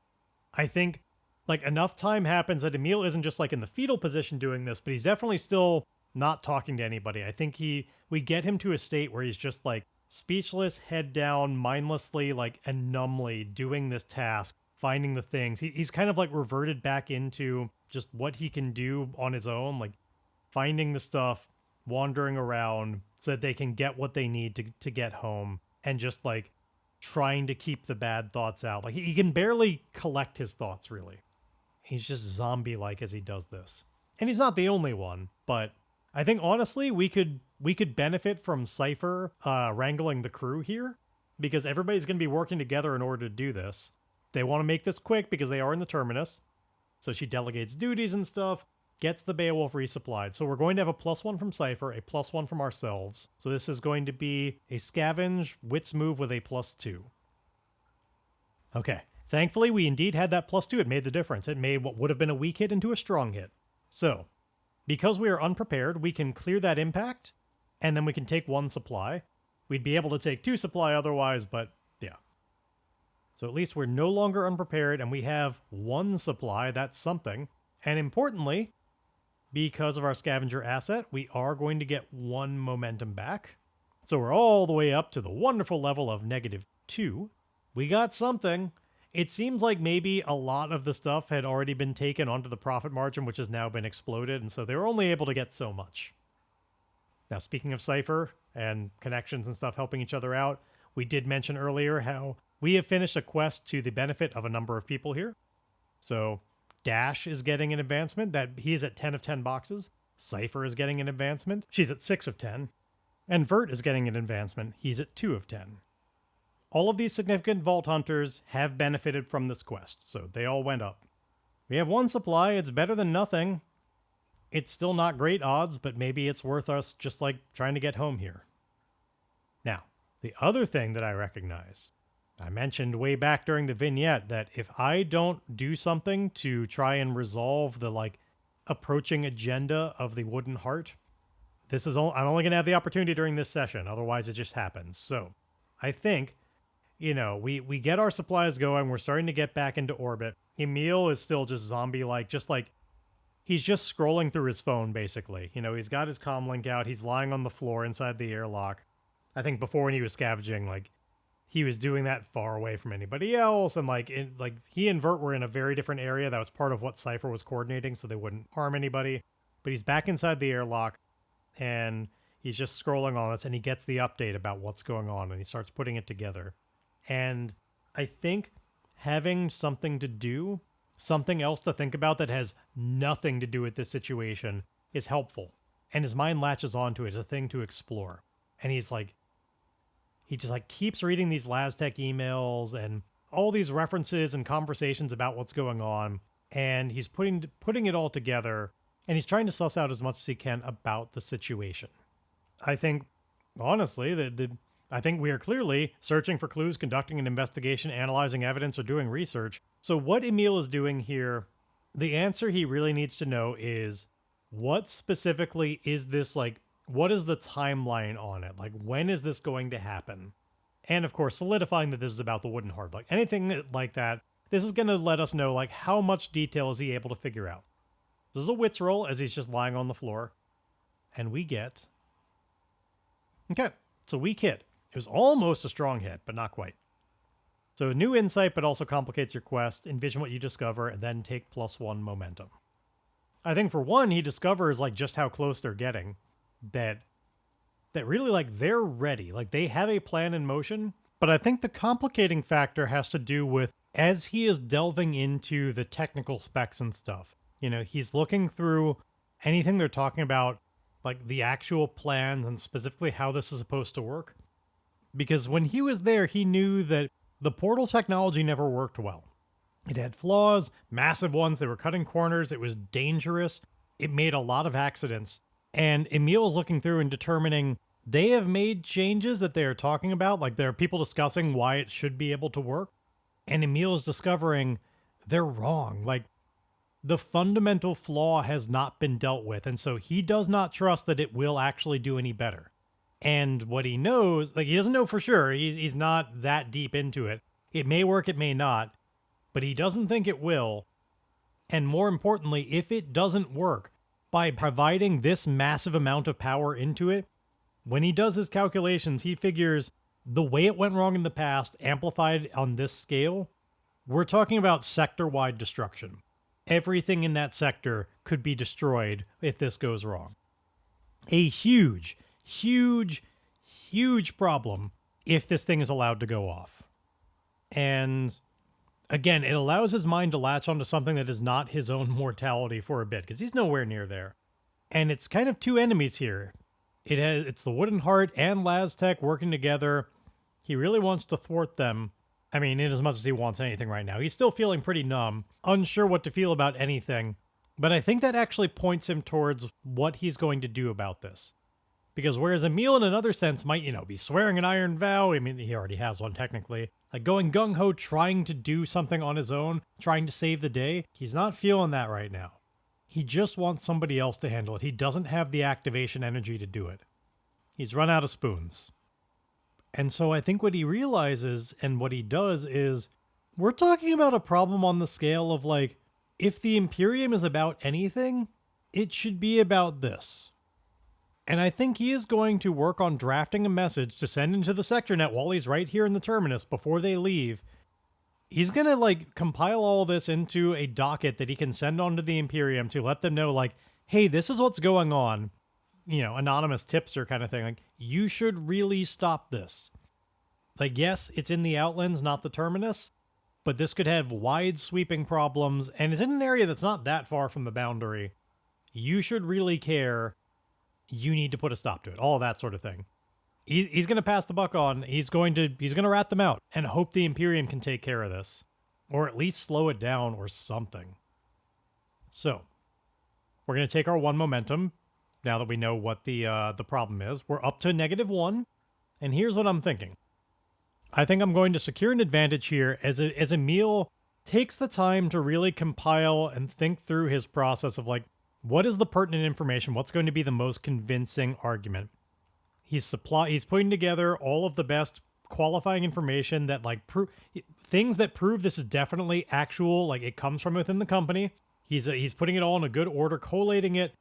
I think, like, enough time happens that Emile isn't just, like, in the fetal position doing this, but he's definitely still not talking to anybody. I think we get him to a state where he's just, like, speechless, head down, mindlessly, like, and numbly doing this task, finding the things. He's kind of, like, reverted back into just what he can do on his own, like, finding the stuff, wandering around so that they can get what they need to get home, and just, like, trying to keep the bad thoughts out. Like, he can barely collect his thoughts, really. He's just zombie-like as he does this. And he's not the only one, but I think, honestly, we could benefit from Cypher wrangling the crew here, because everybody's going to be working together in order to do this. They want to make this quick because they are in the Terminus, so she delegates duties and stuff, gets the Beowulf resupplied. So we're going to have a +1 from Cypher, a +1 from ourselves. So this is going to be a scavenge wits move with a +2. Okay. Thankfully, we indeed had that +2. It made the difference. It made what would have been a weak hit into a strong hit. So, because we are unprepared, we can clear that impact, and then we can take 1 supply. We'd be able to take 2 supply otherwise, but yeah. So at least we're no longer unprepared, and we have 1 supply. That's something. And importantly, because of our scavenger asset, we are going to get 1 momentum back. So we're all the way up to the wonderful level of -2. We got something. It seems like maybe a lot of the stuff had already been taken onto the profit margin, which has now been exploded, and so they were only able to get so much. Now, speaking of Cypher, and connections and stuff helping each other out. We did mention earlier how we have finished a quest to the benefit of a number of people here. So Dash is getting an advancement that he is at 10 of 10 boxes. Cypher is getting an advancement. She's at 6 of 10. And Vert is getting an advancement. He's at 2 of 10. All of these significant Vault Hunters have benefited from this quest, so they all went up. We have one supply. It's better than nothing. It's still not great odds, but maybe it's worth us just like trying to get home here. Now, the other thing that I recognize, I mentioned way back during the vignette that if I don't do something to try and resolve the approaching agenda of the Wooden Heart, I'm only going to have the opportunity during this session. Otherwise, it just happens. So I think, we get our supplies going. We're starting to get back into orbit. Emile is still just zombie-like, he's just scrolling through his phone, basically. He's got his comm link out. He's lying on the floor inside the airlock. I think before when he was scavenging, he was doing that far away from anybody else. And he and Vert were in a very different area. That was part of what Cypher was coordinating so they wouldn't harm anybody. But he's back inside the airlock and he's just scrolling on this and he gets the update about what's going on and he starts putting it together. And I think having something to do, something else to think about that has nothing to do with this situation is helpful. And his mind latches onto it as a thing to explore. And he just keeps reading these LazTech emails and all these references and conversations about what's going on. And he's putting it all together and he's trying to suss out as much as he can about the situation. I think, honestly, I think we are clearly searching for clues, conducting an investigation, analyzing evidence, or doing research. So what Emile is doing here, the answer he really needs to know is what specifically is this what is the timeline on it? When is this going to happen? And of course, solidifying that this is about the Wooden Heart. Anything like that, this is going to let us know how much detail is he able to figure out. This is a wits roll as he's just lying on the floor. And we get... Okay, so weak hit. It was almost a strong hit, but not quite. So new insight, but also complicates your quest. Envision what you discover, and then take +1 momentum. I think for one, he discovers just how close they're getting. That really they're ready. They have a plan in motion. But I think the complicating factor has to do with as he is delving into the technical specs and stuff. He's looking through anything they're talking about, the actual plans and specifically how this is supposed to work. Because when he was there, he knew that the portal technology never worked well. It had flaws, massive ones. They were cutting corners. It was dangerous. It made a lot of accidents. And Emile's looking through and determining they have made changes that they are talking about. There are people discussing why it should be able to work. And Emile is discovering they're wrong. The fundamental flaw has not been dealt with. And so he does not trust that it will actually do any better. And what he knows, he doesn't know for sure. He's not that deep into it. It may work, it may not. But he doesn't think it will. And more importantly, if it doesn't work, by providing this massive amount of power into it, when he does his calculations, he figures the way it went wrong in the past, amplified on this scale, we're talking about sector-wide destruction. Everything in that sector could be destroyed if this goes wrong. A huge problem if this thing is allowed to go off. And again, it allows his mind to latch onto something that is not his own mortality for a bit, because he's nowhere near there. And it's kind of two enemies here. It's the Wooden Heart and LazTech working together. He really wants to thwart them. I mean, in as much as he wants anything right now. He's still feeling pretty numb, unsure what to feel about anything. But I think that actually points him towards what he's going to do about this. Because whereas Emile in another sense might, be swearing an iron vow, I mean, he already has one technically, going gung-ho, trying to do something on his own, trying to save the day, he's not feeling that right now. He just wants somebody else to handle it. He doesn't have the activation energy to do it. He's run out of spoons. And so I think what he realizes and what he does is, we're talking about a problem on the scale of if the Imperium is about anything, it should be about this. And I think he is going to work on drafting a message to send into the sector net while he's right here in the terminus before they leave. He's going to compile all this into a docket that he can send on to the Imperium to let them know hey, this is what's going on. anonymous tipster kind of thing. Like, you should really stop this. Like, yes, it's in the Outlands, not the Terminus, but this could have wide sweeping problems, and it's in an area that's not that far from the boundary. You should really care. You need to put a stop to it. All that sort of thing. He's going to pass the buck on. He's going to rat them out and hope the Imperium can take care of this, or at least slow it down or something. So, we're going to take our 1 momentum now that we know what the problem is. We're up to -1, and here's what I'm thinking. I think I'm going to secure an advantage here as Emile takes the time to really compile and think through his process of, like, what is the pertinent information? What's going to be the most convincing argument? He's putting together all of the best qualifying information that, like, things that prove this is definitely actual, like, it comes from within the company. He's putting it all in a good order, collating it,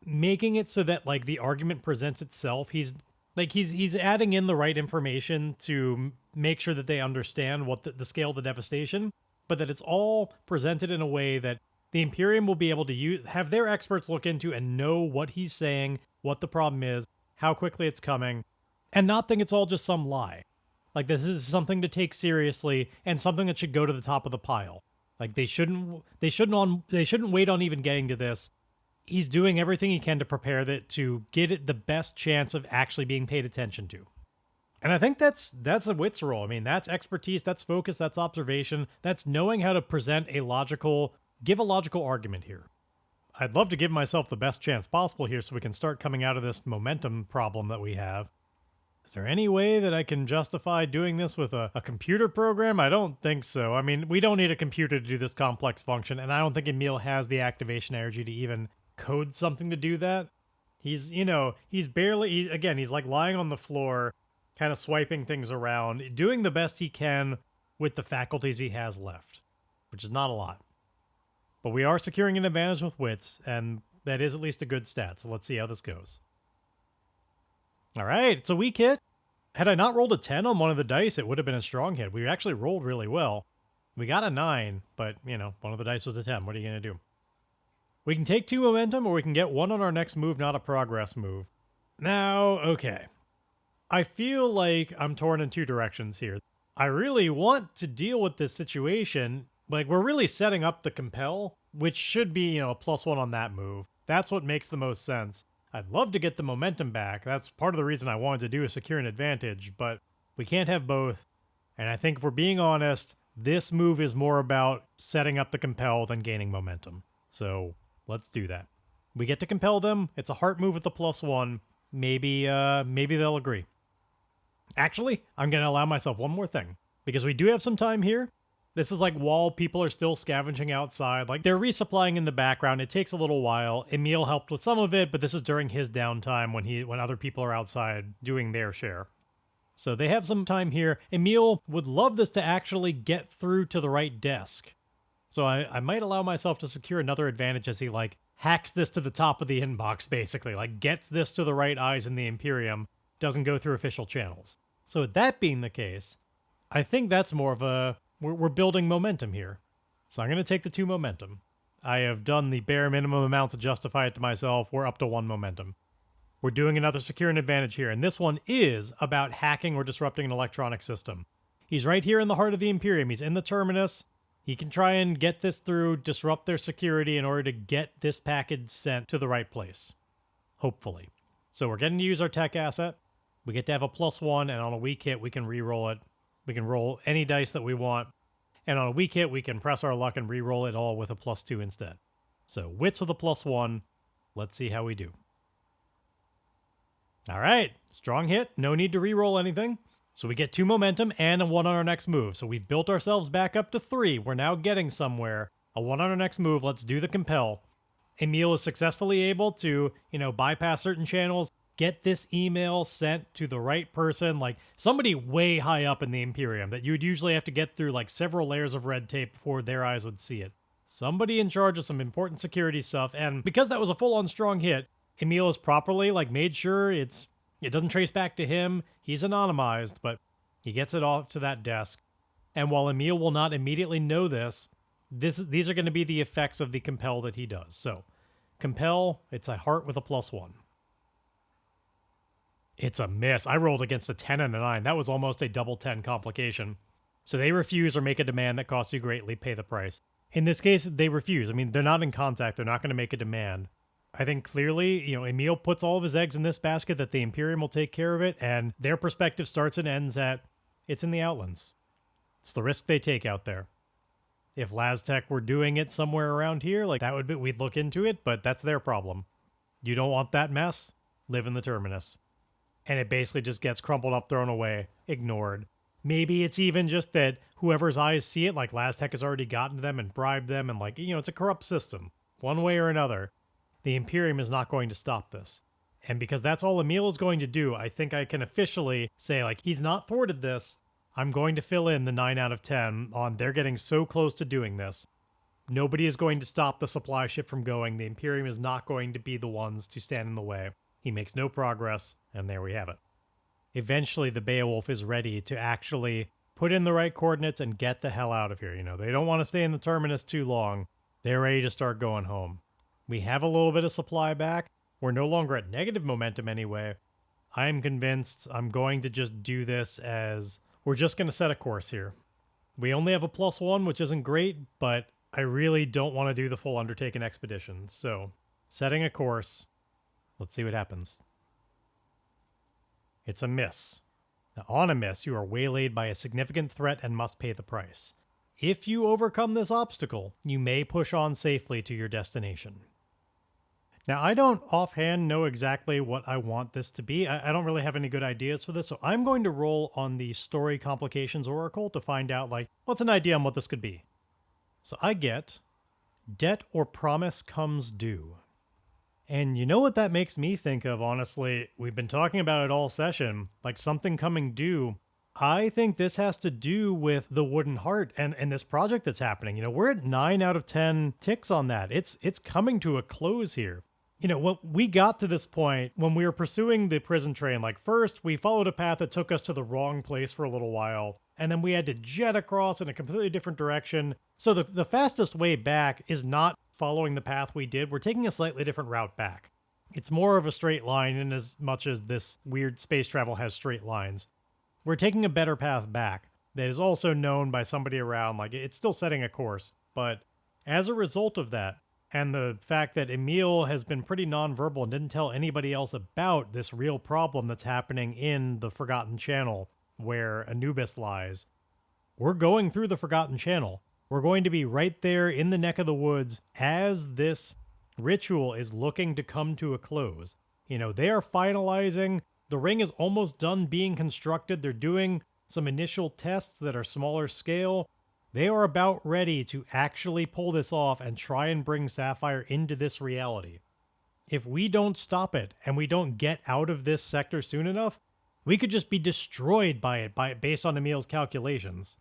making it so that, like, the argument presents itself. He's adding in the right information to make sure that they understand what the scale of the devastation, but that it's all presented in a way that the Imperium will be able to have their experts look into and know what he's saying, what the problem is, how quickly it's coming, and not think it's all just some lie. Like, this is something to take seriously and something that should go to the top of the pile. Like, they shouldn't wait on even getting to this. He's doing everything he can to prepare that to get it the best chance of actually being paid attention to. And I think that's a wit's role. I mean, that's expertise, that's focus, that's observation, that's knowing how to give a logical argument here. I'd love to give myself the best chance possible here so we can start coming out of this momentum problem that we have. Is there any way that I can justify doing this with a computer program? I don't think so. I mean, we don't need a computer to do this complex function, and I don't think Emile has the activation energy to even code something to do that. He's like lying on the floor, kind of swiping things around, doing the best he can with the faculties he has left, which is not a lot. But we are securing an advantage with wits, and that is at least a good stat, so let's see how this goes. All right, it's a weak hit. Had I not rolled a 10 on one of the dice, it would have been a strong hit. We actually rolled really well. We got a 9, but, one of the dice was a 10. What are you going to do? We can take 2 momentum, or we can get 1 on our next move, not a progress move. Now, okay. I feel like I'm torn in 2 directions here. I really want to deal with this situation. Like, we're really setting up the compel, which should be, a +1 on that move. That's what makes the most sense. I'd love to get the momentum back. That's part of the reason I wanted to do is secure an advantage, but we can't have both. And I think if we're being honest, this move is more about setting up the compel than gaining momentum. So let's do that. We get to compel them. It's a heart move with the +1. Maybe they'll agree. Actually, I'm going to allow myself one more thing, because we do have some time here. This is like while people are still scavenging outside, like they're resupplying in the background. It takes a little while. Emile helped with some of it, but this is during his downtime when other people are outside doing their share. So they have some time here. Emile would love this to actually get through to the right desk. So I might allow myself to secure another advantage as he, like, hacks this to the top of the inbox, basically. Like, gets this to the right eyes in the Imperium, doesn't go through official channels. So with that being the case, I think that's more of a... We're building momentum here. So I'm going to take the 2 momentum. I have done the bare minimum amount to justify it to myself. We're up to 1 momentum. We're doing another secure an advantage here, and this one is about hacking or disrupting an electronic system. He's right here in the heart of the Imperium. He's in the Terminus. He can try and get this through, disrupt their security in order to get this package sent to the right place. Hopefully. So we're getting to use our tech asset. We get to have a +1, and on a weak hit, we can re-roll it. We can roll any dice that we want. And on a weak hit, we can press our luck and re-roll it all with a +2 instead. So wits with a +1. Let's see how we do. All right. Strong hit. No need to re-roll anything. So we get 2 momentum and a 1 on our next move. So we've built ourselves back up to 3. We're now getting somewhere. A 1 on our next move. Let's do the compel. Emile is successfully able to, bypass certain channels, get this email sent to the right person, like somebody way high up in the Imperium that you would usually have to get through like several layers of red tape before their eyes would see it. Somebody in charge of some important security stuff, and because that was a full-on strong hit, Emile has properly made sure it doesn't trace back to him. He's anonymized, but he gets it off to that desk. And while Emile will not immediately know this, these are going to be the effects of the compel that he does. So, compel, it's a heart with a +1. It's a miss. I rolled against a 10 and a 9. That was almost a double 10 complication. So they refuse or make a demand that costs you greatly, pay the price. In this case, they refuse. I mean, they're not in contact. They're not going to make a demand. I think clearly, Emile puts all of his eggs in this basket that the Imperium will take care of it, and their perspective starts and ends at, it's in the Outlands. It's the risk they take out there. If Laztec were doing it somewhere around here, like that would be, we'd look into it, but that's their problem. You don't want that mess? Live in the Terminus. And it basically just gets crumpled up, thrown away, ignored. Maybe it's even just that whoever's eyes see it, like Laztec has already gotten to them and bribed them, and like, it's a corrupt system. One way or another, the Imperium is not going to stop this. And because that's all Emile is going to do, I think I can officially say, like, he's not thwarted this. I'm going to fill in the 9 out of 10 on they're getting so close to doing this. Nobody is going to stop the supply ship from going. The Imperium is not going to be the ones to stand in the way. He makes no progress, and there we have it. Eventually, the Beowulf is ready to actually put in the right coordinates and get the hell out of here. They don't want to stay in the Terminus too long. They're ready to start going home. We have a little bit of supply back. We're no longer at negative momentum anyway. I'm convinced I'm going to just do this as we're just going to set a course here. We only have a +1, which isn't great, but I really don't want to do the full Undertaken expedition. So, setting a course. Let's see what happens. It's a miss. Now, on a miss, you are waylaid by a significant threat and must pay the price. If you overcome this obstacle, you may push on safely to your destination. Now, I don't offhand know exactly what I want this to be. I don't really have any good ideas for this, so I'm going to roll on the Story Complications Oracle to find out, what's an idea on what this could be. So I get, debt or promise comes due. And you know what that makes me think of, honestly? We've been talking about it all session, like something coming due. I think this has to do with the Wooden Heart and this project that's happening. We're at 9 out of 10 ticks on that. It's coming to a close here. When we got to this point, when we were pursuing the prison train, first we followed a path that took us to the wrong place for a little while, and then we had to jet across in a completely different direction. So the fastest way back is not following the path we did. We're taking a slightly different route back. It's more of a straight line in as much as this weird space travel has straight lines. We're taking a better path back that is also known by somebody around, it's still setting a course. But as a result of that, and the fact that Emile has been pretty nonverbal and didn't tell anybody else about this real problem that's happening in the Forgotten Channel where Anubis lies, we're going through the Forgotten Channel. We're going to be right there in the neck of the woods as this ritual is looking to come to a close. They are finalizing. The ring is almost done being constructed. They're doing some initial tests that are smaller scale. They are about ready to actually pull this off and try and bring Sapphire into this reality. If we don't stop it and we don't get out of this sector soon enough, we could just be destroyed by it based on Emile's calculations.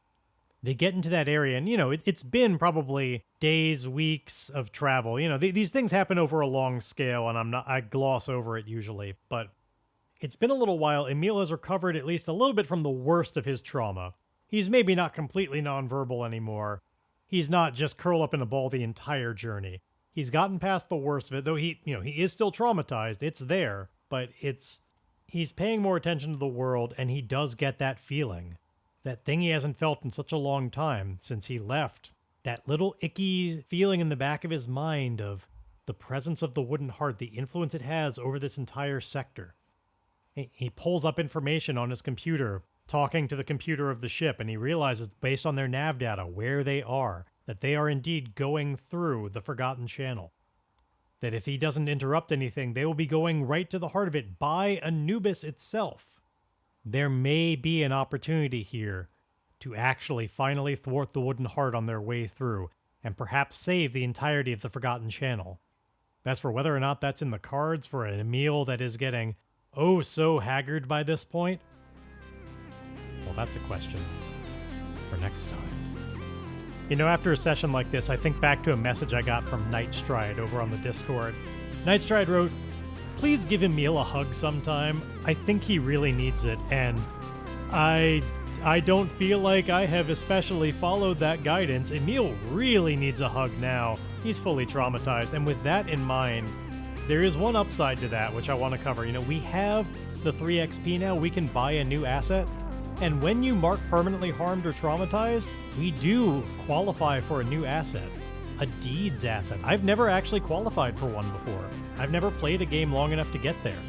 They get into that area and, it's been probably days, weeks of travel. These things happen over a long scale and I gloss over it usually, but it's been a little while. Emile has recovered at least a little bit from the worst of his trauma. He's maybe not completely nonverbal anymore. He's not just curled up in a ball the entire journey. He's gotten past the worst of it, though he is still traumatized. It's there, but he's paying more attention to the world, and he does get that feeling. That thing he hasn't felt in such a long time since he left. That little icky feeling in the back of his mind of the presence of the Wooden Heart, the influence it has over this entire sector. He pulls up information on his computer, talking to the computer of the ship, and he realizes, based on their nav data, where they are, that they are indeed going through the Forgotten Channel. That if he doesn't interrupt anything, they will be going right to the heart of it by Anubis itself. There may be an opportunity here to actually finally thwart the Wooden Heart on their way through, and perhaps save the entirety of the Forgotten Channel. As for whether or not that's in the cards for an Emile that is getting oh so haggard by this point, well, that's a question for next time. After a session like this, I think back to a message I got from Nightstride over on the Discord. Nightstride wrote, "Please give Emile a hug sometime. I think he really needs it, and I don't feel like I have especially followed that guidance. Emile really needs a hug now. He's fully traumatized, and with that in mind, there is one upside to that, which I want to cover. We have the 3 XP now, we can buy a new asset. And when you mark permanently harmed or traumatized, we do qualify for a new asset. A deeds asset. I've never actually qualified for one before. I've never played a game long enough to get there.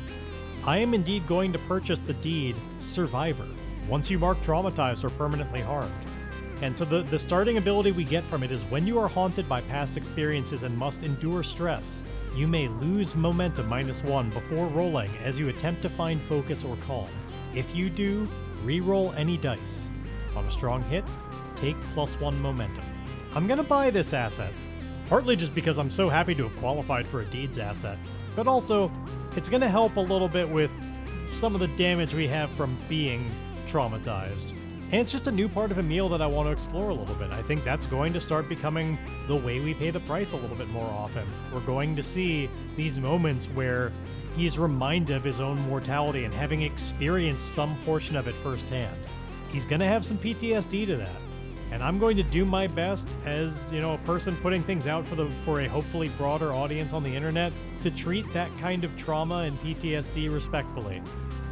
I am indeed going to purchase the deed Survivor, once you mark traumatized or permanently harmed. And so the starting ability we get from it is when you are haunted by past experiences and must endure stress, you may lose momentum -1 before rolling as you attempt to find focus or calm. If you do, re-roll any dice. On a strong hit, take +1 momentum. I'm gonna buy this asset, partly just because I'm so happy to have qualified for a deeds asset, but also it's gonna help a little bit with some of the damage we have from being traumatized. And it's just a new part of Emile that I want to explore a little bit. I think that's going to start becoming the way we pay the price a little bit more often. We're going to see these moments where he's reminded of his own mortality and having experienced some portion of it firsthand. He's going to have some PTSD to that. And I'm going to do my best as, a person putting things out for a hopefully broader audience on the internet to treat that kind of trauma and PTSD respectfully.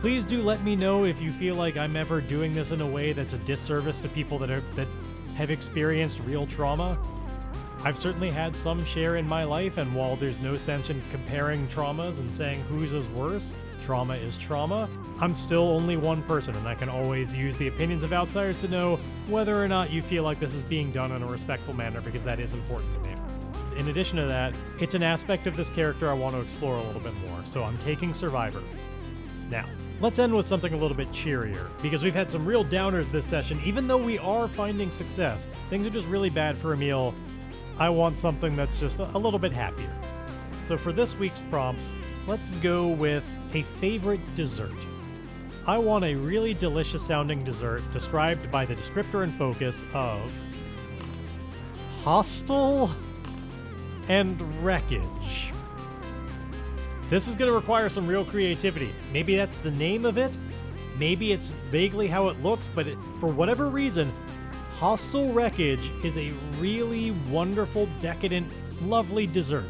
Please do let me know if you feel like I'm ever doing this in a way that's a disservice to people that have experienced real trauma. I've certainly had some share in my life, and while there's no sense in comparing traumas and saying whose is worse, trauma is trauma, I'm still only one person, and I can always use the opinions of outsiders to know whether or not you feel like this is being done in a respectful manner, because that is important to me. In addition to that, it's an aspect of this character I want to explore a little bit more, so I'm taking Survivor. Now, let's end with something a little bit cheerier, because we've had some real downers this session. Even though we are finding success, things are just really bad for Emile. I want something that's just a little bit happier. So for this week's prompts, let's go with a favorite dessert. I want a really delicious sounding dessert described by the descriptor and focus of hostile and wreckage. This is going to require some real creativity. Maybe that's the name of it. Maybe it's vaguely how it looks, but for whatever reason, Hostile Wreckage is a really wonderful, decadent, lovely dessert.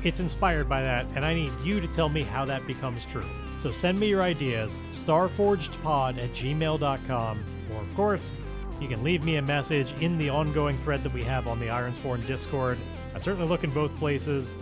It's inspired by that, and I need you to tell me how that becomes true. So send me your ideas, starforgedpod@gmail.com, or of course, you can leave me a message in the ongoing thread that we have on the Ironsworn Discord. I certainly look in both places.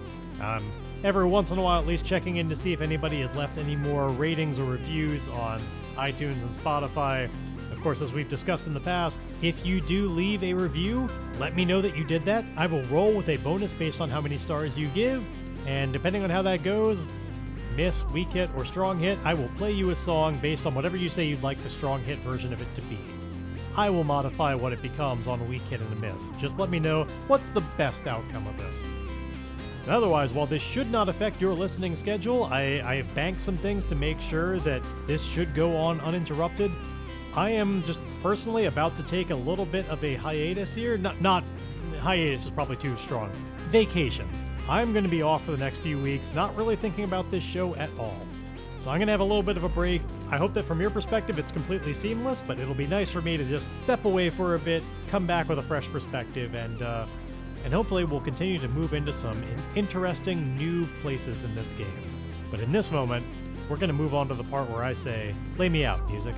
Every once in a while, at least checking in to see if anybody has left any more ratings or reviews on iTunes and Spotify. Of course, as we've discussed in the past, if you do leave a review, let me know that you did that. I will roll with a bonus based on how many stars you give, and depending on how that goes, miss, weak hit, or strong hit, I will play you a song based on whatever you say you'd like the strong hit version of it to be. I will modify what it becomes on a weak hit and a miss. Just let me know what's the best outcome of this. And otherwise, while this should not affect your listening schedule, I have banked some things to make sure that this should go on uninterrupted. I am just personally about to take a little bit of a hiatus here. Not hiatus is probably too strong. Vacation. I'm going to be off for the next few weeks, not really thinking about this show at all. So I'm going to have a little bit of a break. I hope that from your perspective it's completely seamless, but it'll be nice for me to just step away for a bit, come back with a fresh perspective, and hopefully we'll continue to move into some interesting new places in this game. But in this moment, we're going to move on to the part where I say, play me out, music.